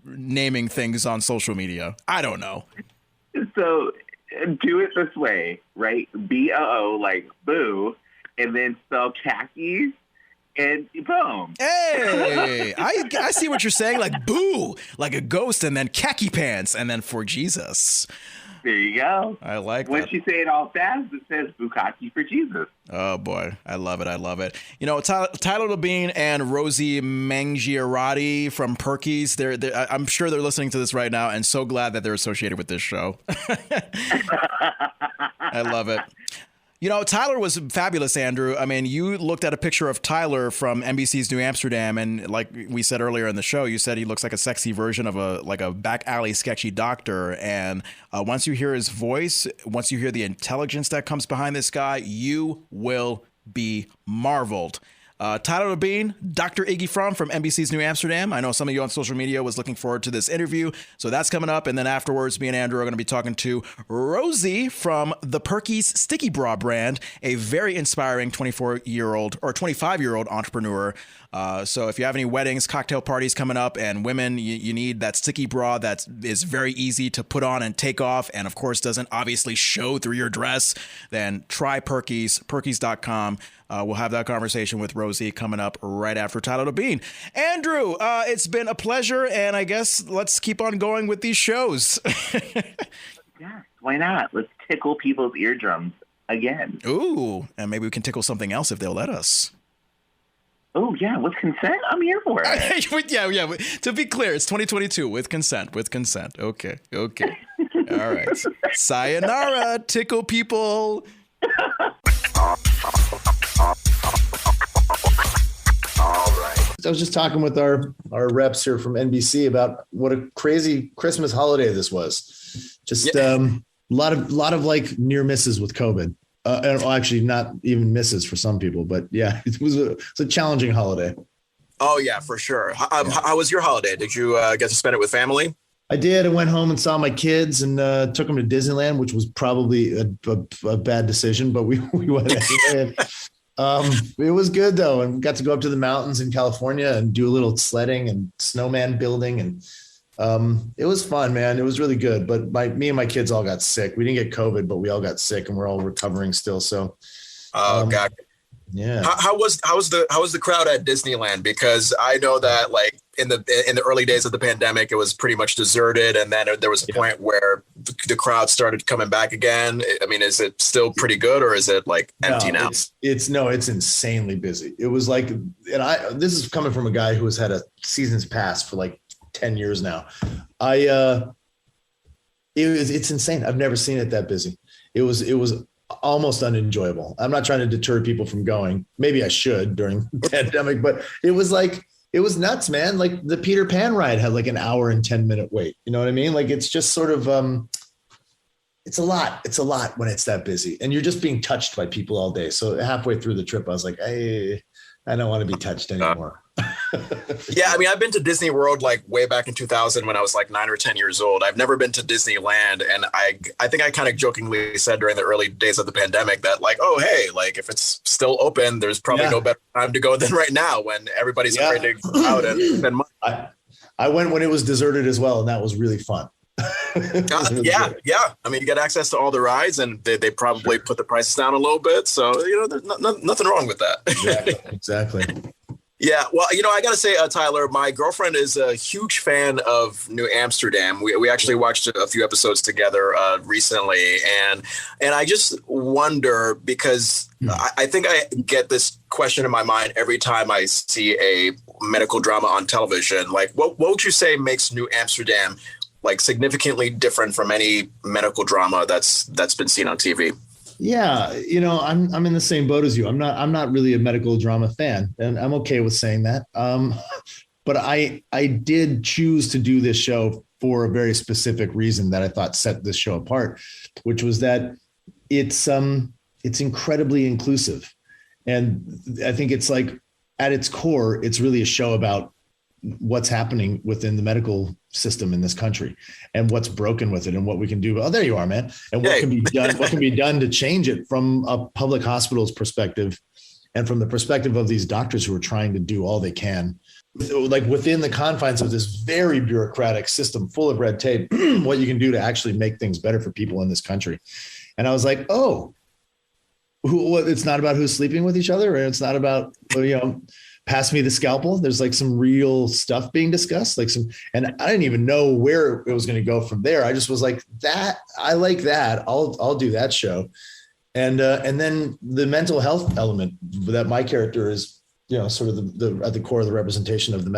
naming things on social media. I don't know. So do it this way, right? B-O-O, like boo, and then spell khaki, and boom. Hey, I see what you're saying. Like boo, like a ghost, and then khaki pants, and then For Jesus. There you go. I like that. Once you say it all fast, it says Boo-Khaki For Jesus. Oh, boy. I love it. You know, Tyler Labine and Rosie Mangiarotti from Perkies, I'm sure they're listening to this right now and so glad that they're associated with this show. I love it. You know, Tyler was fabulous, Andrew. I mean, you looked at a picture of Tyler from NBC's New Amsterdam, and like we said earlier in the show, you said he looks like a sexy version of a back alley sketchy doctor. And once you hear his voice, once you hear the intelligence that comes behind this guy, you will be marveled. Tyler Labine, Dr. Iggy from NBC's New Amsterdam. I know some of you on social media was looking forward to this interview, so that's coming up. And then afterwards, me and Andrew are going to be talking to Rosie from the Perkies Sticky Bra brand, a very inspiring 24-year-old or 25-year-old entrepreneur. So if you have any weddings, cocktail parties coming up, and women, you need that sticky bra that is very easy to put on and take off, and of course doesn't obviously show through your dress, then try Perkies, Perkies.com. We'll have that conversation with Rosie coming up right after Tyler Labine. Andrew, it's been a pleasure, and I guess let's keep on going with these shows. Yeah, why not? Let's tickle people's eardrums again. Ooh, and maybe we can tickle something else if they'll let us. Oh, yeah, with consent? I'm here for it. Yeah. To be clear, it's 2022 with consent. Okay. All right. Sayonara, tickle people. I was just talking with our reps here from NBC about what a crazy Christmas holiday this was. Just a lot of like near misses with COVID. Actually, not even misses for some people, but yeah, it's a challenging holiday. Oh yeah, for sure. How was your holiday? Did you get to spend it with family? I did. I went home and saw my kids and took them to Disneyland, which was probably a bad decision, but we went anyway. It was good though, and got to go up to the mountains in California and do a little sledding and snowman building, and it was fun, man. It was really good. But me and my kids all got sick. We didn't get COVID, but we all got sick, and we're all recovering still. So, God. Yeah. How was the crowd at Disneyland? Because I know that like in the early days of the pandemic, it was pretty much deserted, and then there was a point where the crowd started coming back again. I mean, is it still pretty good, or is it like empty now? It's insanely busy. It was like, and this is coming from a guy who has had a season's pass for like 10 years now. It's insane. I've never seen it that busy. It was almost unenjoyable. I'm not trying to deter people from going. Maybe I should during the pandemic, but it was nuts, man. Like the Peter Pan ride had like an hour and 10-minute wait. You know what I mean? Like, it's just sort of, it's a lot. It's a lot when it's that busy and you're just being touched by people all day. So halfway through the trip, I was like, hey, I don't want to be touched anymore. Yeah, I mean, I've been to Disney World like way back in 2000 when I was like 9 or 10 years old. I've never been to Disneyland. And I think I kind of jokingly said during the early days of the pandemic that like, oh, hey, like if it's still open, there's probably no better time to go than right now when everybody's afraid to go out and spend money. I went when it was deserted as well, and that was really fun. Yeah. I mean, you get access to all the rides, and they probably put the prices down a little bit. So, there's nothing wrong with that. Exactly. Yeah, well, I got to say, Tyler, my girlfriend is a huge fan of New Amsterdam. We actually watched a few episodes together recently, and I just wonder because I think I get this question in my mind every time I see a medical drama on television. Like, what would you say makes New Amsterdam like significantly different from any medical drama that's been seen on TV? Yeah, I'm in the same boat as you. I'm not really a medical drama fan, and I'm okay with saying that. But I did choose to do this show for a very specific reason that I thought set this show apart, which was that it's incredibly inclusive. And I think it's like at its core, it's really a show about what's happening within the medical system in this country and what's broken with it and what we can do. Oh, there you are, man. And what can be done to change it from a public hospital's perspective and from the perspective of these doctors who are trying to do all they can, like within the confines of this very bureaucratic system full of red tape, what you can do to actually make things better for people in this country. And I was like, oh, it's not about who's sleeping with each other, or it's not about, pass me the scalpel. There's like some real stuff being discussed, and I didn't even know where it was going to go from there. I just was like, that I like that. I'll do that show. And then the mental health element that my character is, sort of the at the core of the representation of the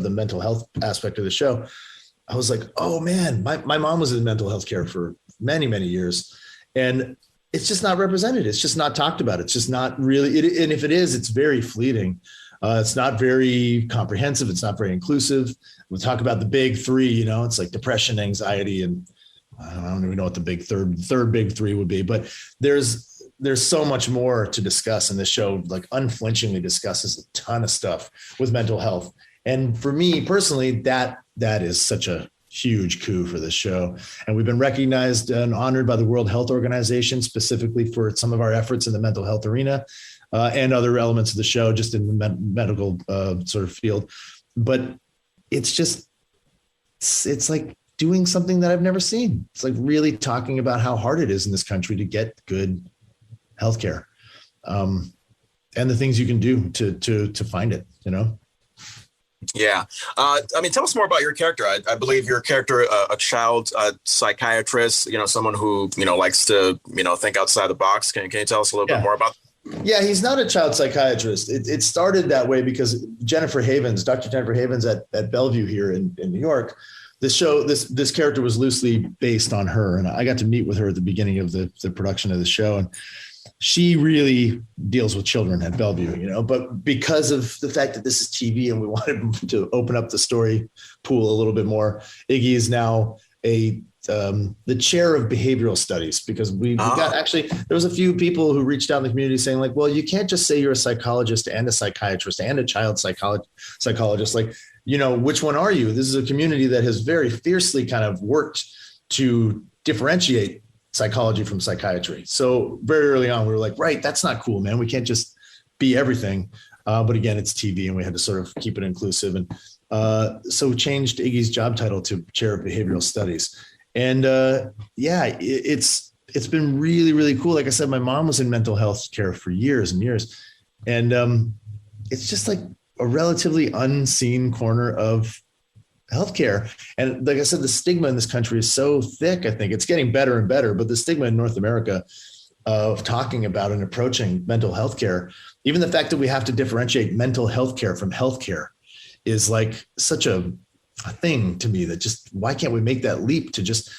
mental health aspect of the show. I was like, oh man, my mom was in mental health care for many, many years. And it's just not represented. It's just not talked about. It's just not really, and if it is, it's very fleeting. It's not very comprehensive. It's not very inclusive. We talk about the big three, it's like depression, anxiety, and I don't even know what the big third big three would be, but there's so much more to discuss. And this show like unflinchingly discusses a ton of stuff with mental health. And for me personally, that is such a huge coup for this show. And we've been recognized and honored by the World Health Organization, specifically for some of our efforts in the mental health arena. And other elements of the show, just in the medical sort of field. But it's like doing something that I've never seen. It's like really talking about how hard it is in this country to get good healthcare, and the things you can do to find it, Yeah. I mean, tell us more about your character. I believe your character, a child psychiatrist, someone who, likes to, think outside the box. Can you tell us a little bit more about that? Yeah, he's not a child psychiatrist. It started that way because Dr. Jennifer Havens at Bellevue here in New York, this character was loosely based on her. And I got to meet with her at the beginning of the production of the show. And she really deals with children at Bellevue, but because of the fact that this is TV and we wanted to open up the story pool a little bit more, Iggy is now the chair of behavioral studies, because we got there was a few people who reached out in the community saying like, well, you can't just say you're a psychologist and a psychiatrist and a child psychologist. Like, which one are you? This is a community that has very fiercely kind of worked to differentiate psychology from psychiatry. So very early on, we were like, right, that's not cool, man. We can't just be everything. But again, it's TV and we had to sort of keep it inclusive. And so we changed Iggy's job title to chair of behavioral studies. And it's been really, really cool. Like I said, my mom was in mental health care for years and years. And it's just like a relatively unseen corner of healthcare. And like I said, the stigma in this country is so thick. I think it's getting better and better, but the stigma in North America of talking about and approaching mental health care, even the fact that we have to differentiate mental health care from healthcare, is like such a thing to me that just, why can't we make that leap to just,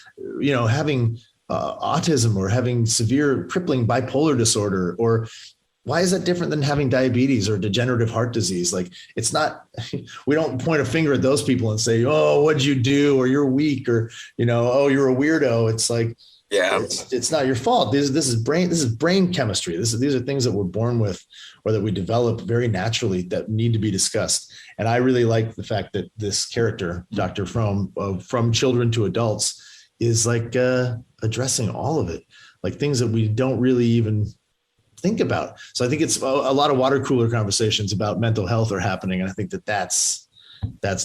having autism or having severe crippling bipolar disorder, or why is that different than having diabetes or degenerative heart disease? Like, it's not, we don't point a finger at those people and say, oh, what'd you do? Or you're weak, or, oh, you're a weirdo. It's like, Yeah, it's not your fault. This is brain chemistry. These are things that we're born with, or that we develop very naturally, that need to be discussed. And I really like the fact that this character, Dr. From children to adults, is like addressing all of it, like things that we don't really even think about. So I think it's a lot of water cooler conversations about mental health are happening, and I think that's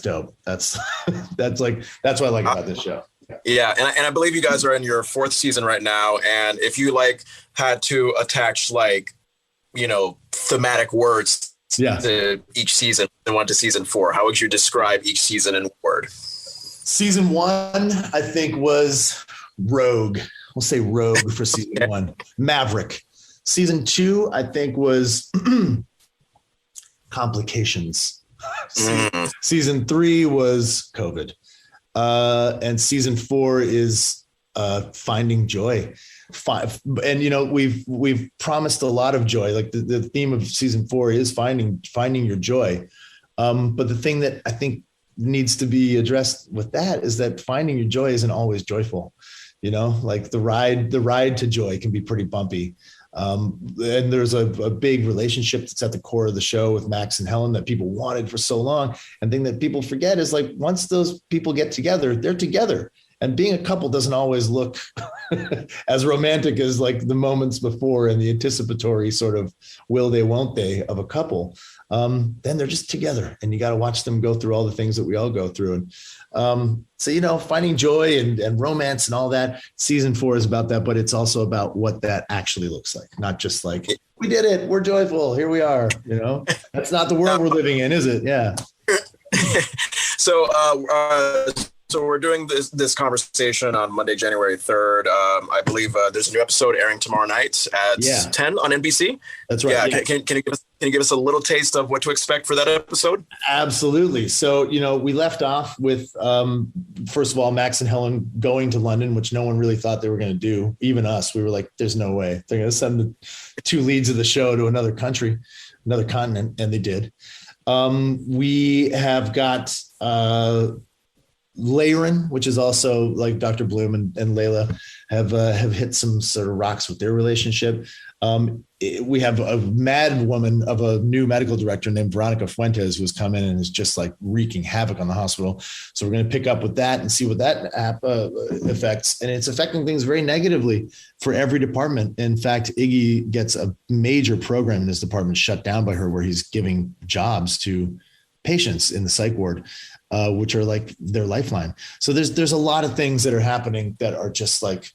dope. That's what I like about this show. Yeah, and I believe you guys are in your 4th season right now. And if you like had to attach like, thematic words to each season, and 1 to season 4, how would you describe each season in a word? Season 1, I think, was rogue. We'll say rogue for season 1. Maverick. Season 2, I think, was complications. Season 3 was COVID. And season 4 is finding joy. And we've promised a lot of joy. Like the theme of season 4 is finding your joy. But the thing that I think needs to be addressed with that is that finding your joy isn't always joyful. Like the ride to joy can be pretty bumpy. And there's a big relationship that's at the core of the show with Max and Helen that people wanted for so long. And the thing that people forget is, like, once those people get together, they're together. And being a couple doesn't always look as romantic as like the moments before and the anticipatory sort of will they, won't they of a couple. Then they're just together, and you got to watch them go through all the things that we all go through. And so, finding joy and romance and all that. Season 4 is about that, but it's also about what that actually looks like. Not just like, we did it, we're joyful, here we are. That's not the world we're living in, is it? Yeah. So we're doing this conversation on Monday, January 3rd. I believe there's a new episode airing tomorrow night at 10 on NBC. That's right. Yeah. Can you give us a little taste of what to expect for that episode? Absolutely. So, we left off with, first of all, Max and Helen going to London, which no one really thought they were going to do. Even us, we were like, there's no way they're going to send the 2 leads of the show to another country, another continent. And they did. We have got, Layron, which is also like Dr. Bloom and Layla have hit some sort of rocks with their relationship. We have a mad woman of a new medical director named Veronica Fuentes, who's come in and is just like wreaking havoc on the hospital. So we're going to pick up with that and see what that affects. And it's affecting things very negatively for every department. In fact, Iggy gets a major program in his department shut down by her, where he's giving jobs to patients in the psych ward, which are like their lifeline. So there's a lot of things that are happening that are just like,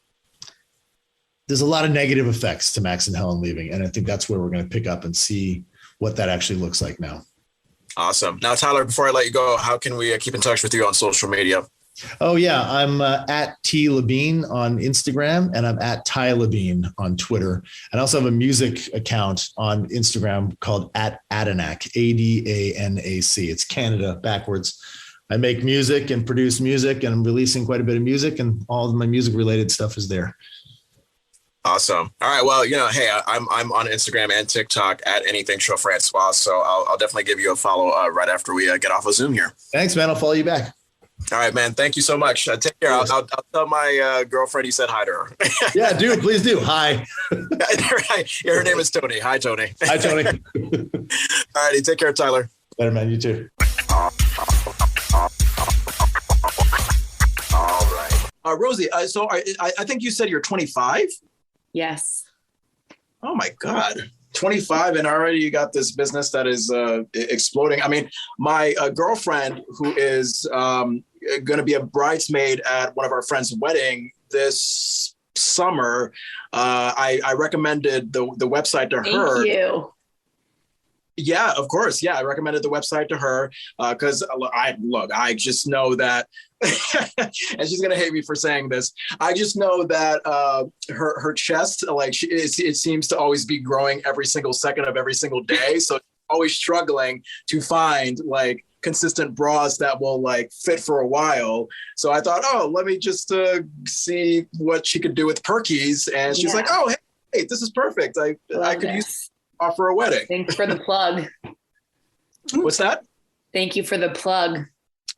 there's a lot of negative effects to Max and Helen leaving. And I think that's where we're going to pick up and see what that actually looks like now. Awesome. Now, Tyler, before I let you go, how can we keep in touch with you on social media? Oh, yeah. I'm at T Labine on Instagram, and I'm at Ty Labine on Twitter. And I also have a music account on Instagram called @Adanac, ADANAC. It's Canada backwards. I make music and produce music, and I'm releasing quite a bit of music, and all of my music related stuff is there. Awesome. All right. Well, hey, I'm on Instagram and TikTok at Anything Show Francois. So I'll definitely give you a follow right after we get off of Zoom here. Thanks, man. I'll follow you back. All right, man. Thank you so much. Take care. I'll tell my girlfriend you said hi to her. Yeah, dude, please do. Hi. Yeah, her name is Tony. Hi, Tony. Hi, Tony. All righty. Take care, Tyler. Later, man. You too. All right. Rosie, so I think you said you're 25? Yes. Oh, my God. 25 and already you got this business that is exploding. I mean, my girlfriend, who is going to be a bridesmaid at one of our friends' wedding this summer, I recommended the website to her. Thank you. Yeah, of course. Yeah, I recommended the website to her because I just know that, and she's gonna hate me for saying this. I just know that her chest, like it seems to always be growing every single second of every single day. So always struggling to find like consistent bras that will like fit for a while. So I thought, let me just see what she could do with Perkies, and she's like, oh, hey, this is perfect. I could use for a wedding. Thanks for the plug. What's that? Thank you for the plug.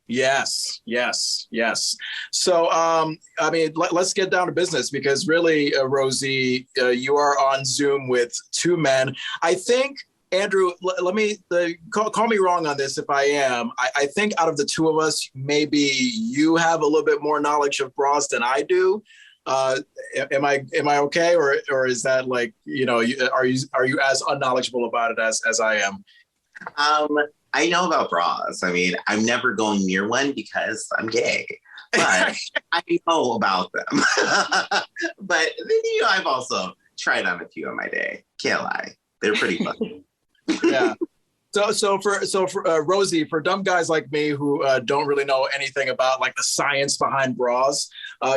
Yes, yes, yes. So, I mean, let's get down to business because really, Rosie, you are on Zoom with two men. I think, Andrew, let me call me wrong on this if I am. I think out of the two of us, maybe you have a little bit more knowledge of bras than I do. Am I okay, or is that like, you know, are you as unknowledgeable about it as I am? I know about bras. I mean, I'm never going near one because I'm gay, but I know about them. But you know, I've also tried on a few in my day. Can't lie, they're pretty fun. Yeah. So for Rosie, for dumb guys like me who don't really know anything about like the science behind bras,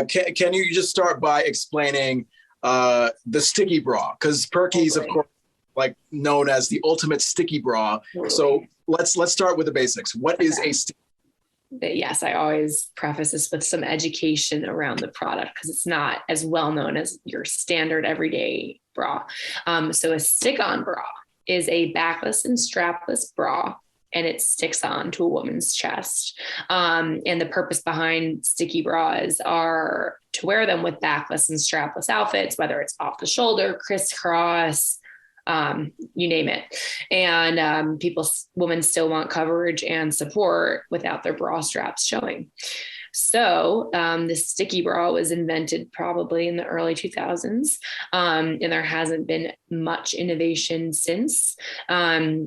can you just start by explaining the sticky bra? Because Perkies, of course, like known as the ultimate sticky bra. So let's start with the basics. What is a sticky? Yes, I always preface this with some education around the product because it's not as well known as your standard everyday bra. So a stick-on bra is a backless and strapless bra, and it sticks on to a woman's chest. And the purpose behind sticky bras are to wear them with backless and strapless outfits, whether it's off the shoulder, crisscross, you name it. And women still want coverage and support without their bra straps showing. So the sticky bra was invented probably in the early 2000s, and there hasn't been much innovation since. I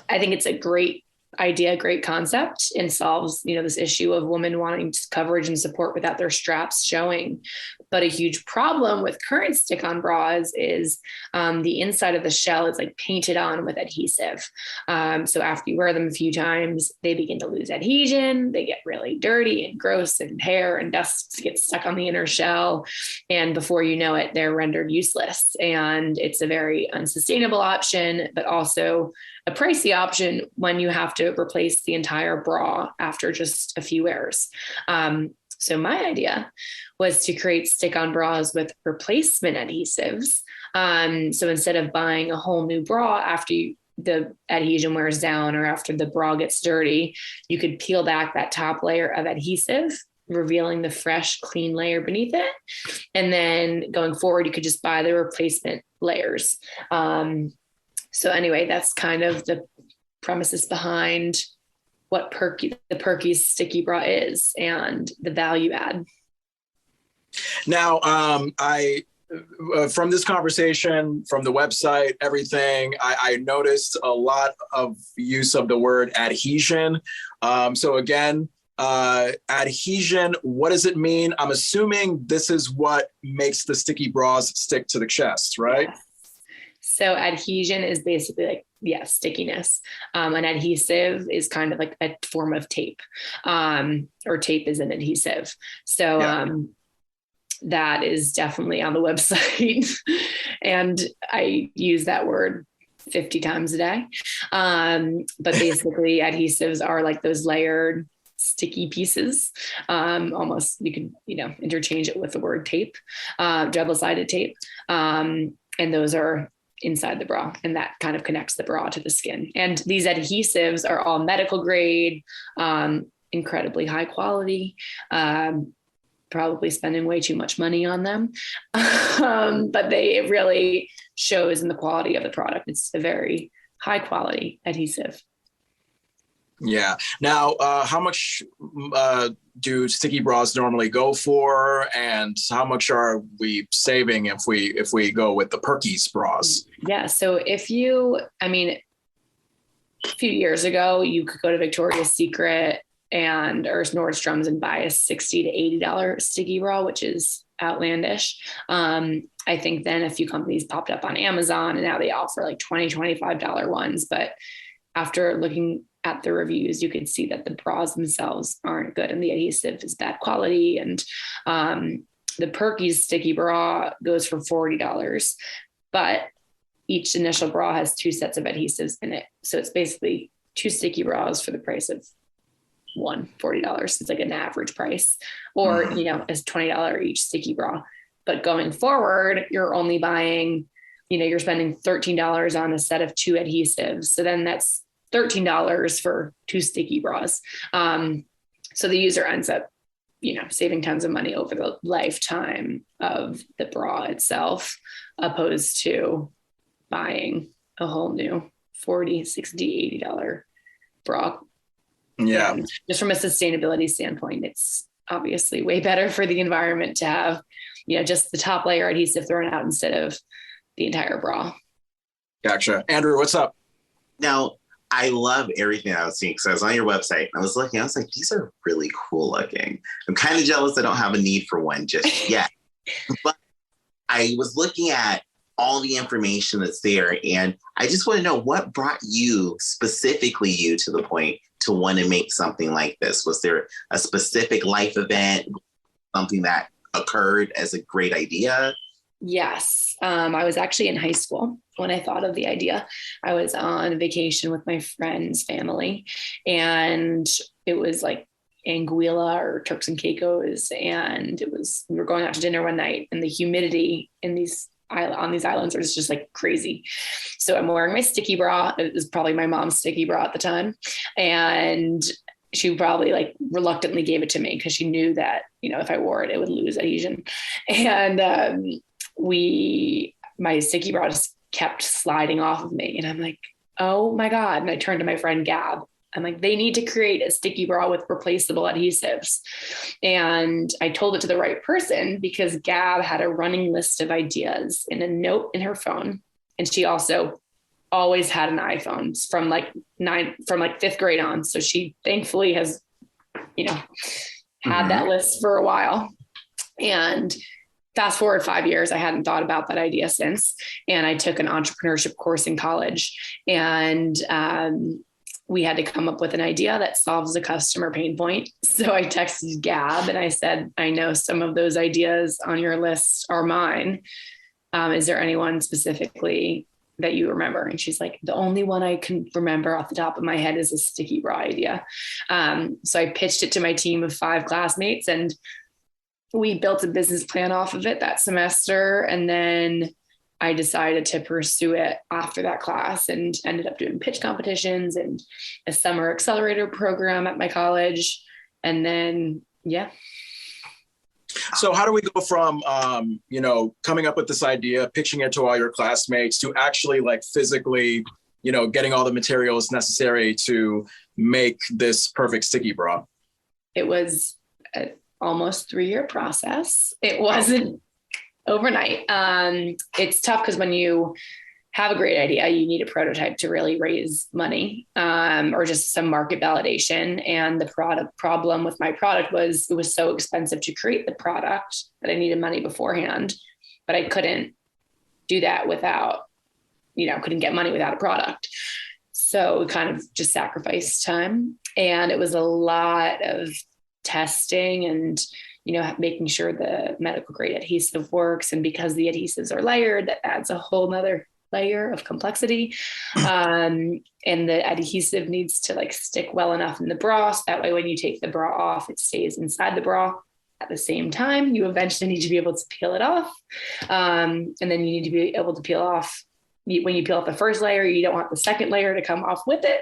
think it's a great idea, great concept, and solves, you know, this issue of women wanting coverage and support without their straps showing. But a huge problem with current stick-on bras is the inside of the shell is like painted on with adhesive. So after you wear them a few times, they begin to lose adhesion. They get really dirty and gross, and hair and dust gets stuck on the inner shell. And before you know it, they're rendered useless. And it's a very unsustainable option, but also a pricey option when you have to replace the entire bra after just a few wears. So my idea was to create stick-on bras with replacement adhesives. So instead of buying a whole new bra after the adhesion wears down or after the bra gets dirty, you could peel back that top layer of adhesive, revealing the fresh, clean layer beneath it. And then going forward, you could just buy the replacement layers. So anyway, that's kind of the premises behind what the Perkies sticky bra is and the value add. Now, from this conversation, from the website, everything, I noticed a lot of use of the word adhesion. So again, adhesion, what does it mean? I'm assuming this is what makes the sticky bras stick to the chest, right? Yes. So adhesion is basically like, stickiness. An adhesive is kind of like a form of tape, or tape is an adhesive. So that is definitely on the website. And I use that word 50 times a day. But basically adhesives are like those layered sticky pieces. Almost you could, interchange it with the word tape, double-sided tape. And those are inside the bra, and that kind of connects the bra to the skin. And these adhesives are all medical grade, incredibly high quality, probably spending way too much money on them. But it really shows in the quality of the product. It's a very high quality adhesive. Yeah. Now, how much do sticky bras normally go for, and how much are we saving if we go with the Perkies bras? Yeah. So a few years ago, you could go to Victoria's Secret or Nordstrom's and buy a $60 to $80 sticky bra, which is outlandish. I think then a few companies popped up on Amazon, and now they offer like $20, $25 ones. But after looking at the reviews, you could see that the bras themselves aren't good and the adhesive is bad quality. And the Perkies sticky bra goes for $40, but each initial bra has 2 sets of adhesives in it. So it's basically 2 sticky bras for the price of one, $40. It's like an average price, or, as $20 each sticky bra. But going forward, you're only buying, you're spending $13 on a set of 2 adhesives. So then that's $13 for 2 sticky bras. So the user ends up, saving tons of money over the lifetime of the bra itself, opposed to buying a whole new $40, $60, $80 bra. Yeah. And just from a sustainability standpoint, it's obviously way better for the environment to have, just the top layer adhesive thrown out instead of the entire bra. Gotcha. Andrew, what's up? Now, I love everything I was seeing because I was on your website and I was looking, I was like, these are really cool looking. I'm kind of jealous I don't have a need for one just yet. But I was looking at all the information that's there, and I just want to know what brought you, specifically you, to the point to want to make something like this. Was there a specific life event, something that occurred as a great idea? Yes. I was actually in high school when I thought of the idea. I was on vacation with my friend's family, and it was like Anguilla or Turks and Caicos. And we were going out to dinner one night, and the humidity on these islands was just like crazy. So I'm wearing my sticky bra. It was probably my mom's sticky bra at the time. And she probably like reluctantly gave it to me because she knew that, if I wore it, it would lose adhesion. And, my sticky bra just kept sliding off of me. And I'm like, oh my God. And I turned to my friend Gab. I'm like, they need to create a sticky bra with replaceable adhesives. And I told it to the right person because Gab had a running list of ideas in a note in her phone. And she also always had an iPhone from fifth grade on. So she thankfully has, had that list for a while. And fast forward 5 years, I hadn't thought about that idea since. And I took an entrepreneurship course in college, and we had to come up with an idea that solves a customer pain point. So I texted Gab and I said, I know some of those ideas on your list are mine. Is there anyone specifically that you remember? And she's like, the only one I can remember off the top of my head is a sticky bra idea. So I pitched it to my team of 5 classmates, and we built a business plan off of it that semester. And then I decided to pursue it after that class and ended up doing pitch competitions and a summer accelerator program at my college. And then, yeah. So how do we go from, coming up with this idea, pitching it to all your classmates, to actually like physically, getting all the materials necessary to make this perfect sticky bra? It was almost 3-year process. It wasn't overnight. It's tough because when you have a great idea, you need a prototype to really raise money, or just some market validation. And the problem with my product was it was so expensive to create the product that I needed money beforehand, but I couldn't do that without, couldn't get money without a product. So we kind of just sacrificed time, and it was a lot of testing and, making sure the medical grade adhesive works. And because the adhesives are layered, that adds a whole nother layer of complexity. And the adhesive needs to stick well enough in the bra. So that way, when you take the bra off, it stays inside the bra. At the same time, you eventually need to be able to peel it off. And then you need to be able to peel off. When you peel off the first layer, you don't want the second layer to come off with it.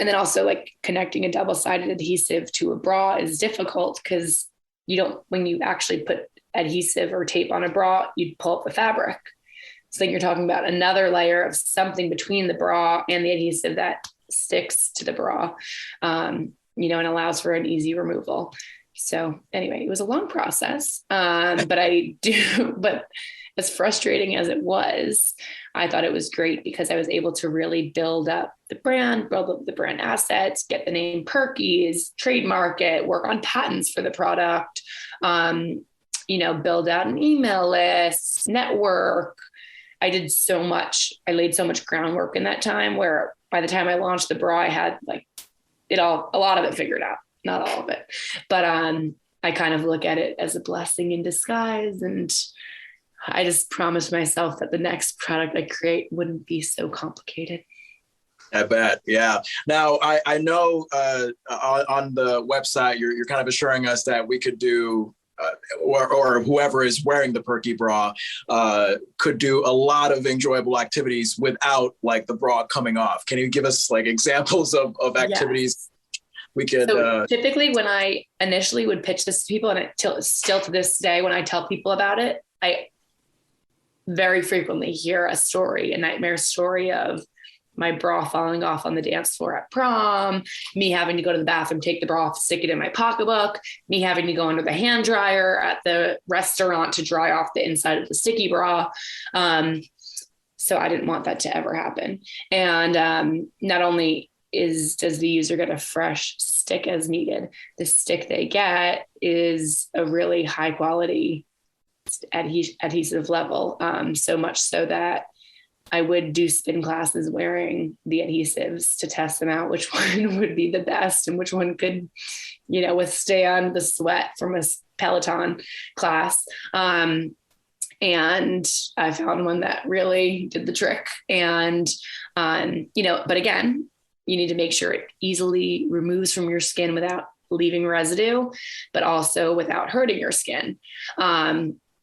And then also connecting a double-sided adhesive to a bra is difficult because when you actually put adhesive or tape on a bra, you'd pull up the fabric. So then you're talking about another layer of something between the bra and the adhesive that sticks to the bra, and allows for an easy removal. So anyway, it was a long process, but as frustrating as it was, I thought it was great because I was able to really build up the brand assets, get the name Perkies, trademark it, work on patents for the product, build out an email list, network. I did so much. I laid so much groundwork in that time where by the time I launched the bra, I had a lot of it figured out, not all of it, but I kind of look at it as a blessing in disguise. And I just promised myself that the next product I create wouldn't be so complicated. I bet. Yeah. Now I know on the website, you're kind of assuring us that we could do, or whoever is wearing the Perky bra could do a lot of enjoyable activities without the bra coming off. Can you give us examples of activities we could. So typically when I initially would pitch this to people, and still to this day, when I tell people about it, I very frequently hear a nightmare story of my bra falling off on the dance floor at prom, me having to go to the bathroom, take the bra off, stick it in my pocketbook, me having to go under the hand dryer at the restaurant to dry off the inside of the sticky bra. So I didn't want that to ever happen. And not only does the user get a fresh stick as needed, the stick they get is a really high quality adhesive level. So much so that I would do spin classes wearing the adhesives to test them out, which one would be the best and which one could, withstand the sweat from a Peloton class. And I found one that really did the trick. And, but again, you need to make sure it easily removes from your skin without leaving residue, but also without hurting your skin.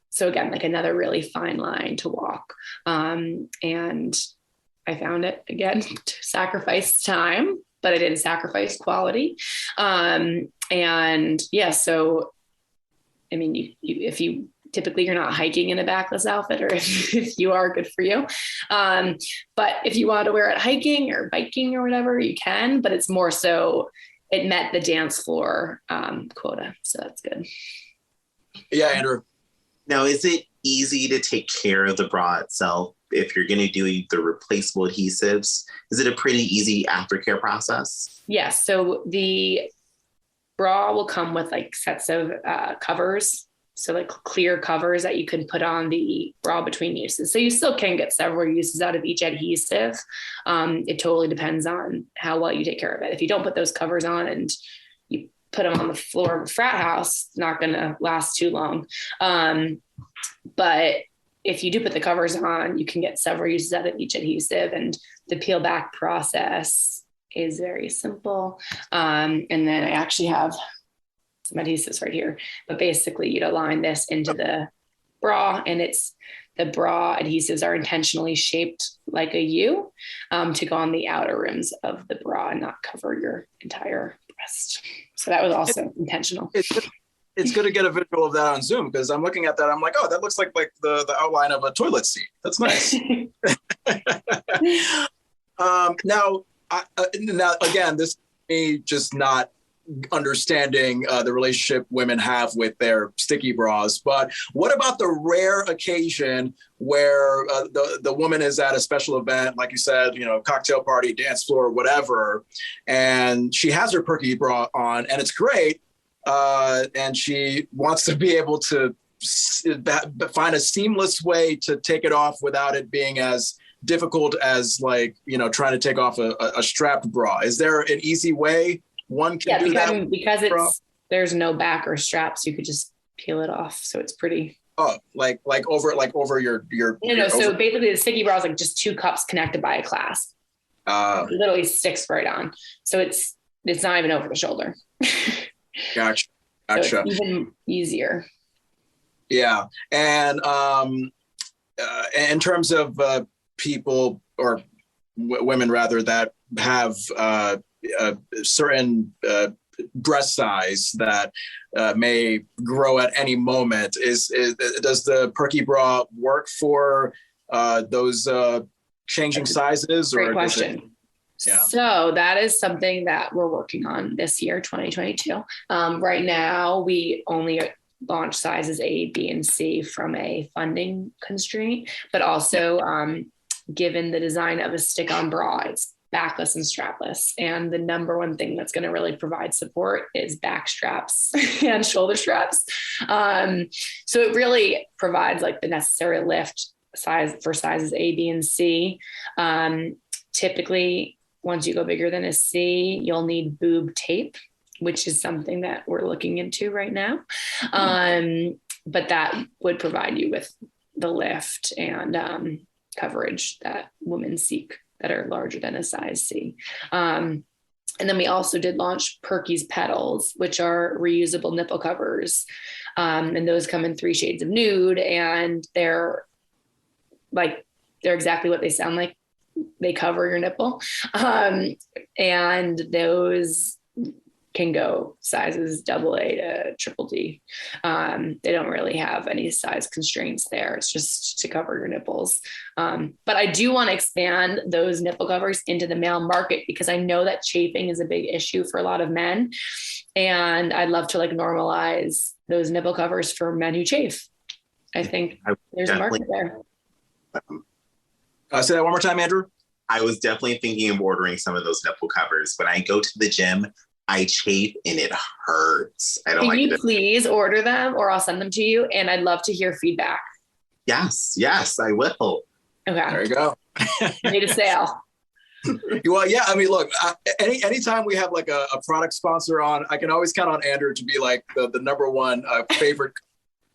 So again, like another really fine line to walk. And I found it again to sacrifice time, but I didn't sacrifice quality. So, I mean, if you typically you're not hiking in a backless outfit, or if you are, good for you. But if you want to wear it hiking or biking or whatever, you can, but it's more so it met the dance floor quota. So that's good. Yeah, Andrew. Now, is it easy to take care of the bra itself if you're going to do the replaceable adhesives? Is it a pretty easy aftercare process? Yes. So the bra will come with like sets of covers. So like clear covers that you can put on the bra between uses. So you still can get several uses out of each adhesive. It totally depends on how well you take care of it. If you don't put those covers on and you put them on the floor of a frat house, it's not going to last too long. But if you do put the covers on, you can get several uses out of each adhesive, and the peel back process is very simple. And then I actually have some adhesives right here, but basically you'd align this into the bra, and the bra adhesives are intentionally shaped like a U to go on the outer rims of the bra and not cover your entire breast. So that was also intentional. It's good to get a visual of that on Zoom, because I'm looking at that. I'm like, oh, that looks like the outline of a toilet seat. That's nice. Now again, this is me just not understanding the relationship women have with their sticky bras. But what about the rare occasion where the woman is at a special event, like you said, cocktail party, dance floor, whatever, and she has her Perky bra on, and it's great. And she wants to be able to find a seamless way to take it off without it being as difficult as trying to take off a strapped bra. Is there an easy way one can do that? Because there's no back or straps, you could just peel it off. So it's pretty. Oh, like over your. So basically the sticky bra is like just two cups connected by a clasp. It literally sticks right on. So it's not even over the shoulder. Gotcha. So it's even easier. Yeah. And in terms of people or women rather that have a certain breast size that may grow at any moment, does the Perky bra work for those changing sizes? Great question. Yeah. So that is something that we're working on this year, 2022. Right now, we only launch sizes A, B, and C from a funding constraint, but also given the design of a stick-on bra, it's backless and strapless. And the number one thing that's going to really provide support is back straps and shoulder straps. So it really provides like the necessary lift size for sizes A, B, and C. Typically, once you go bigger than a C, you'll need boob tape, which is something that we're looking into right now. But that would provide you with the lift and coverage that women seek that are larger than a size C. And then we also did launch Perkies Petals, which are reusable nipple covers. And those come in 3 shades of nude, and they're exactly what they sound like. They cover your nipple. And those can go sizes AA to triple D. They don't really have any size constraints there. It's just to cover your nipples. But I do want to expand those nipple covers into the male market because I know that chafing is a big issue for a lot of men. And I'd love to like normalize those nipple covers for men who chafe. I think there's a market there. Say that one more time, Andrew. I was definitely thinking of ordering some of those nipple covers. When I go to the gym, I chafe and it hurts. I don't Can like you it. please order them or I'll send them to you? And I'd love to hear feedback. Yes, I will. Okay. There you go. Made a sale. Well, yeah. I mean, look, anytime we have like a product sponsor on, I can always count on Andrew to be like the number one favorite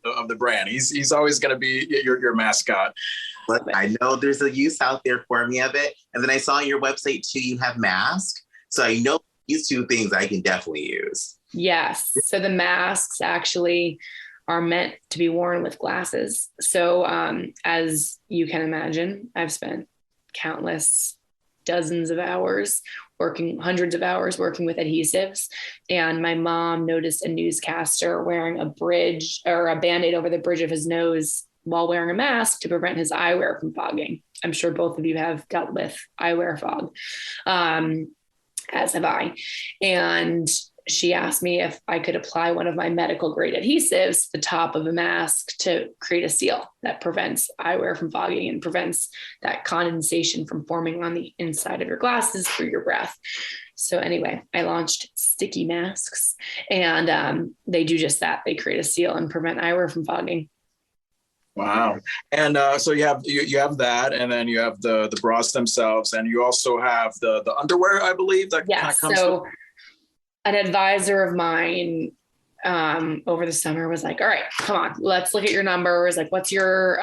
of the brand. He's always going to be your mascot. But I know there's a use out there for me of it. And then I saw on your website too, you have masks. So I know these two things I can definitely use. Yes. So the masks actually are meant to be worn with glasses. So as you can imagine, I've spent countless dozens of hours hundreds of hours working with adhesives. And my mom noticed a newscaster wearing a bridge or a Band-Aid over the bridge of his nose while wearing a mask to prevent his eyewear from fogging. I'm sure both of you have dealt with eyewear fog, as have I. And she asked me if I could apply one of my medical grade adhesives to the top of a mask to create a seal that prevents eyewear from fogging and prevents that condensation from forming on the inside of your glasses through your breath. So anyway, I launched sticky masks and they do just that. They create a seal and prevent eyewear from fogging. Wow. And so you have that, and then you have the bras themselves, and you also have the underwear, I believe, that kind of comes so with. An advisor of mine over the summer was like, all right, come on, let's look at your numbers. Like, what's your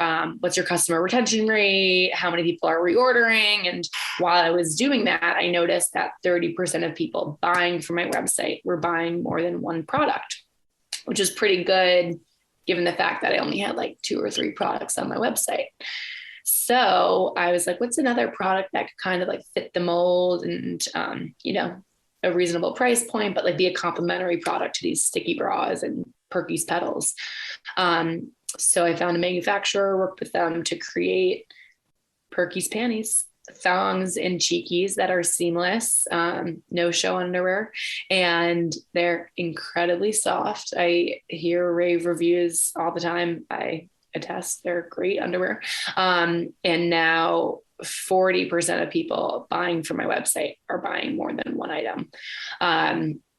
customer retention rate? How many people are reordering? And while I was doing that, I noticed that 30% of people buying from my website were buying more than one product, which is pretty good given the fact that I only had like 2 or 3 products on my website. So I was like, what's another product that could kind of like fit the mold and, a reasonable price point, but like be a complementary product to these sticky bras and Perkies pedals. So I found a manufacturer, worked with them to create Perkies panties, thongs and cheekies that are seamless, no show underwear, and they're incredibly soft. I hear rave reviews all the time. I attest they're great underwear. And now 40% of people buying from my website are buying more than one item.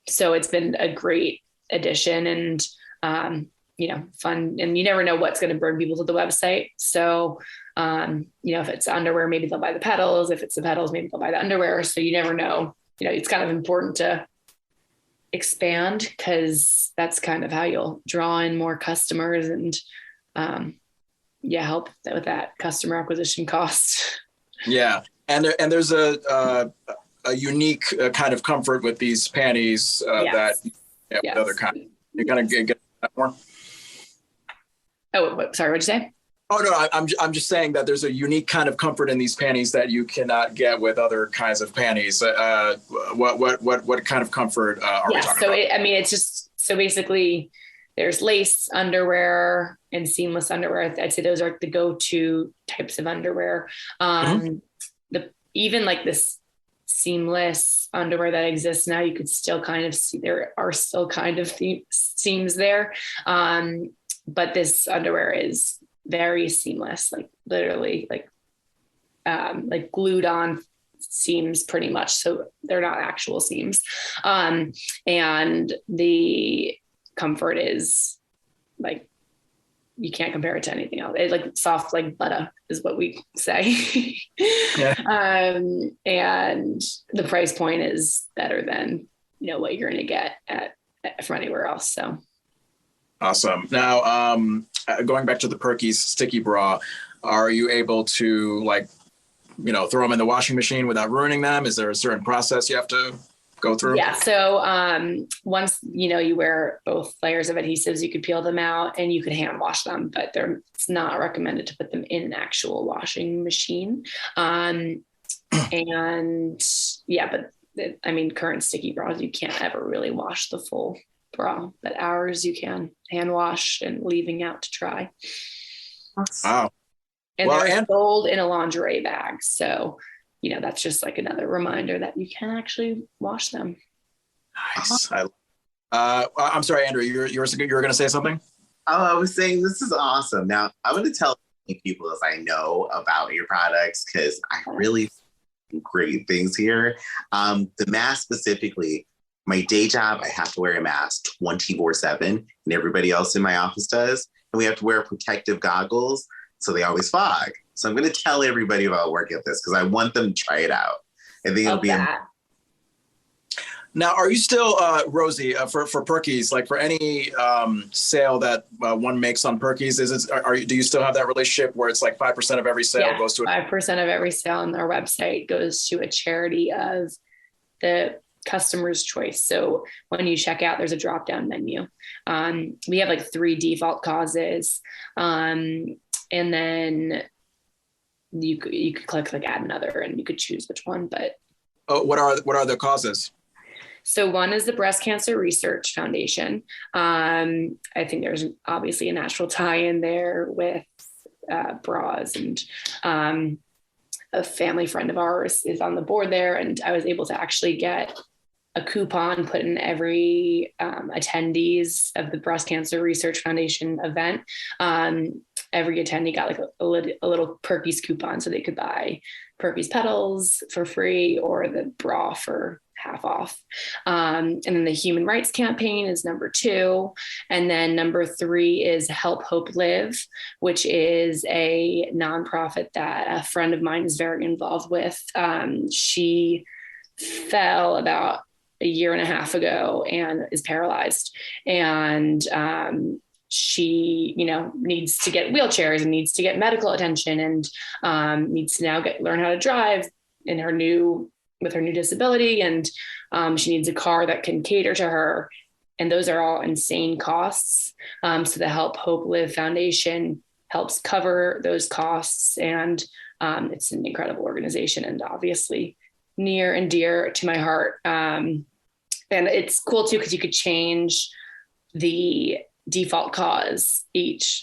So it's been a great addition and, fun, and you never know what's going to bring people to the website. So, if it's underwear, maybe they'll buy the pedals. If it's the pedals, maybe they'll buy the underwear. So you never know, it's kind of important to expand because that's kind of how you'll draw in more customers and, help with that customer acquisition cost. Yeah. And there's a unique kind of comfort with these panties that with other kind. You're going to get that more. Oh, sorry. What'd you say? Oh, no, I'm just saying that there's a unique kind of comfort in these panties that you cannot get with other kinds of panties. What kind of comfort are we talking about? It's just, so basically there's lace underwear and seamless underwear. I'd say those are the go-to types of underwear. Even like this seamless underwear that exists now, you could still kind of see there are still kind of seams there. But this underwear is very seamless, like literally like glued on seams pretty much. So they're not actual seams. And the comfort is like, you can't compare it to anything else. It's like soft, like butter is what we say. Yeah. And the price point is better than, what you're going to get from anywhere else. So. Awesome. Now, going back to the Perkies sticky bra, are you able to throw them in the washing machine without ruining them? Is there a certain process you have to go through? Yeah. So once, you wear both layers of adhesives, you could peel them out and you could hand wash them, but it's not recommended to put them in an actual washing machine. But current sticky bras, you can't ever really wash the full bra, but ours you can hand wash and leaving out to dry. Wow. And they're sold in a lingerie bag. So, that's just like another reminder that you can actually wash them. Nice. I'm sorry, Andrew, you were going to say something? Oh, I was saying this is awesome. Now, I'm going to tell people as I know about your products because I really great things here. The mask specifically, my day job, I have to wear a mask 24/7, and everybody else in my office does. And we have to wear protective goggles, so they always fog. So I'm going to tell everybody about working at this because I want them to try it out. I think it'll be Now, are you still, Rosie, for Perkies, like for any sale that one makes on Perkies, do you still have that relationship where it's like 5% of every sale goes to 5% of every sale on our website goes to a charity of the customer's choice. So when you check out, there's a drop-down menu. We have like 3 default causes. And then you could click like add another and you could choose which one, but. Oh, what are the causes? So one is the Breast Cancer Research Foundation. I think there's obviously a natural tie in there with bras, and a family friend of ours is on the board there. And I was able to actually get a coupon put in every attendees of the Breast Cancer Research Foundation event. Every attendee got like a little Perkies coupon so they could buy Perkies petals for free or the bra for half off. And then the Human Rights Campaign is number 2. And then number 3 is Help Hope Live, which is a nonprofit that a friend of mine is very involved with. She fell about a year and a half ago and is paralyzed. And she, needs to get wheelchairs and needs to get medical attention and needs to now learn how to drive with her new disability. And she needs a car that can cater to her. And those are all insane costs. So the Help Hope Live Foundation helps cover those costs. And it's an incredible organization and obviously near and dear to my heart. And it's cool too, because you could change the default cause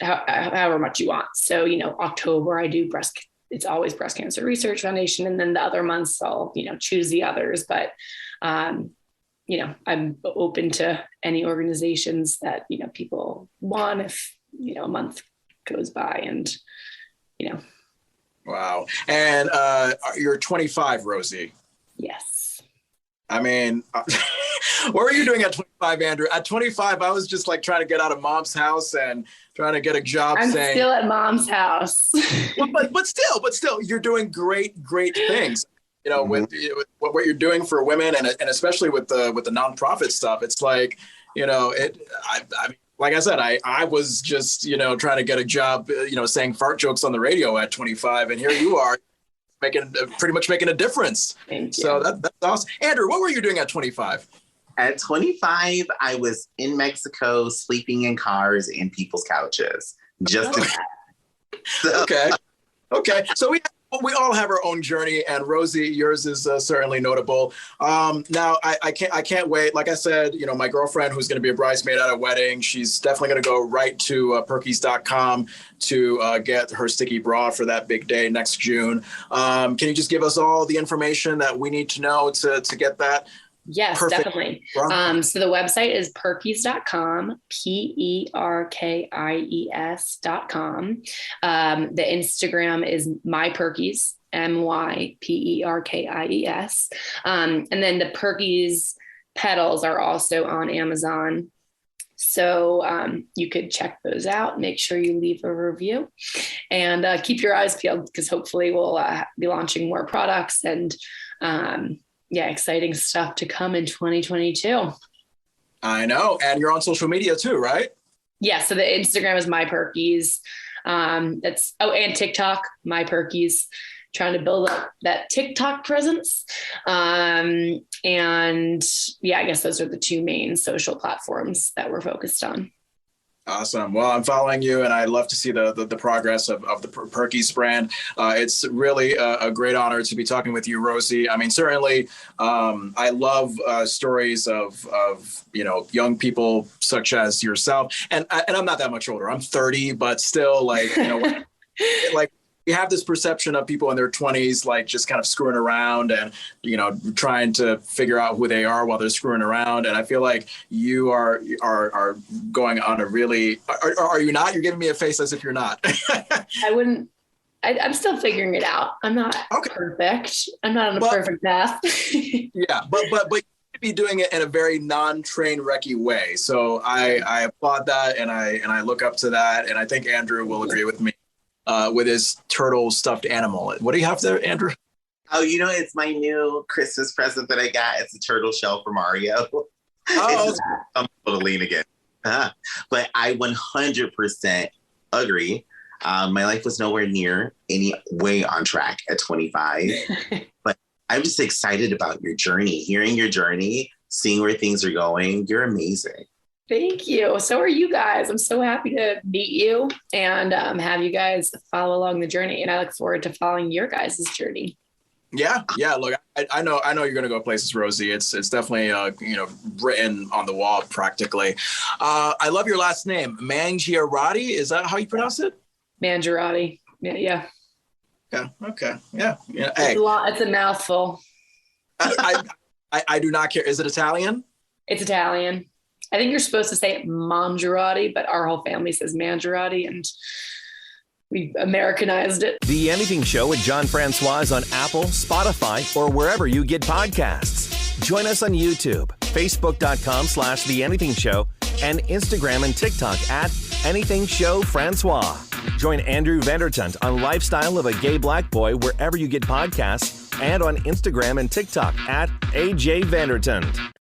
however much you want. So, October I do it's always Breast Cancer Research Foundation. And then the other months I'll, choose the others, but, I'm open to any organizations that, people want if, a month goes by and, Wow. And you're 25, Rosie. Yes. I mean, what were you doing at 25, Andrew? At 25, I was just like trying to get out of mom's house and trying to get a job. I'm still at mom's house. Well, but still, you're doing great things. With what you're doing for women, and especially with the nonprofit stuff. It's like, like I said, I was just trying to get a job, saying fart jokes on the radio at 25, and here you are. Pretty much making a difference. Thank you. So that's awesome. Andrew, what were you doing at 25? At 25, I was in Mexico sleeping in cars and people's couches. Okay. So we all have our own journey, and Rosie, yours is certainly notable. Now I can't wait. Like I said, my girlfriend who's going to be a bridesmaid at a wedding, she's definitely going to go right to Perkies.com to get her sticky bra for that big day next June. Can you just give us all the information that we need to know to get that? Yes, definitely. So the website is Perkies.com, Perkies.com. The Instagram is myperkies, MyPerkies. And then the Perkies petals are also on Amazon. So you could check those out, make sure you leave a review, and keep your eyes peeled because hopefully we'll be launching more products and exciting stuff to come in 2022. I know. And you're on social media too, right? Yeah. So the Instagram is myperkies. And TikTok, myperkies, trying to build up that TikTok presence. I guess those are the 2 main social platforms that we're focused on. Awesome. Well, I'm following you, and I love to see the progress of the Perkies brand. It's really a great honor to be talking with you, Rosie. I mean, certainly, I love stories of young people such as yourself. And I'm not that much older. I'm 30, but still, like, like, we have this perception of people in their 20s, like just kind of screwing around and, trying to figure out who they are while they're screwing around. And I feel like you are going on a really, are you not? You're giving me a face as if you're not. I'm still figuring it out. I'm not perfect. I'm not on a perfect path. Yeah, but you should be doing it in a very non-train wrecky way. So I applaud that, and I look up to that. And I think Andrew will agree with me. With his turtle stuffed animal. What do you have there, Andrew? Oh, it's my new Christmas present that I got. It's a turtle shell for Mario. Oh, I'm able to lean again. But I 100% agree. My life was nowhere near any way on track at 25. But I'm just excited about your journey, hearing your journey, seeing where things are going. You're amazing. Thank you. So are you guys. I'm so happy to meet you and have you guys follow along the journey. And I look forward to following your guys' journey. Yeah. Look, I know you're going to go places, Rosie. It's definitely written on the wall practically. I love your last name, Mangiarotti. Is that how you pronounce it? Mangiarotti. Yeah. Okay. Yeah. Hey, it's a mouthful. I do not care. Is it Italian? It's Italian. I think you're supposed to say Mangiarotti, but our whole family says Mangiarotti, and we've Americanized it. The Anything Show with Jon Francois is on Apple, Spotify, or wherever you get podcasts. Join us on YouTube, Facebook.com/The Anything Show, and Instagram and TikTok at Anything Show Francois. Join Andrew Vandertunt on Lifestyle of a Gay Black Boy wherever you get podcasts, and on Instagram and TikTok at AJ Vandertunt.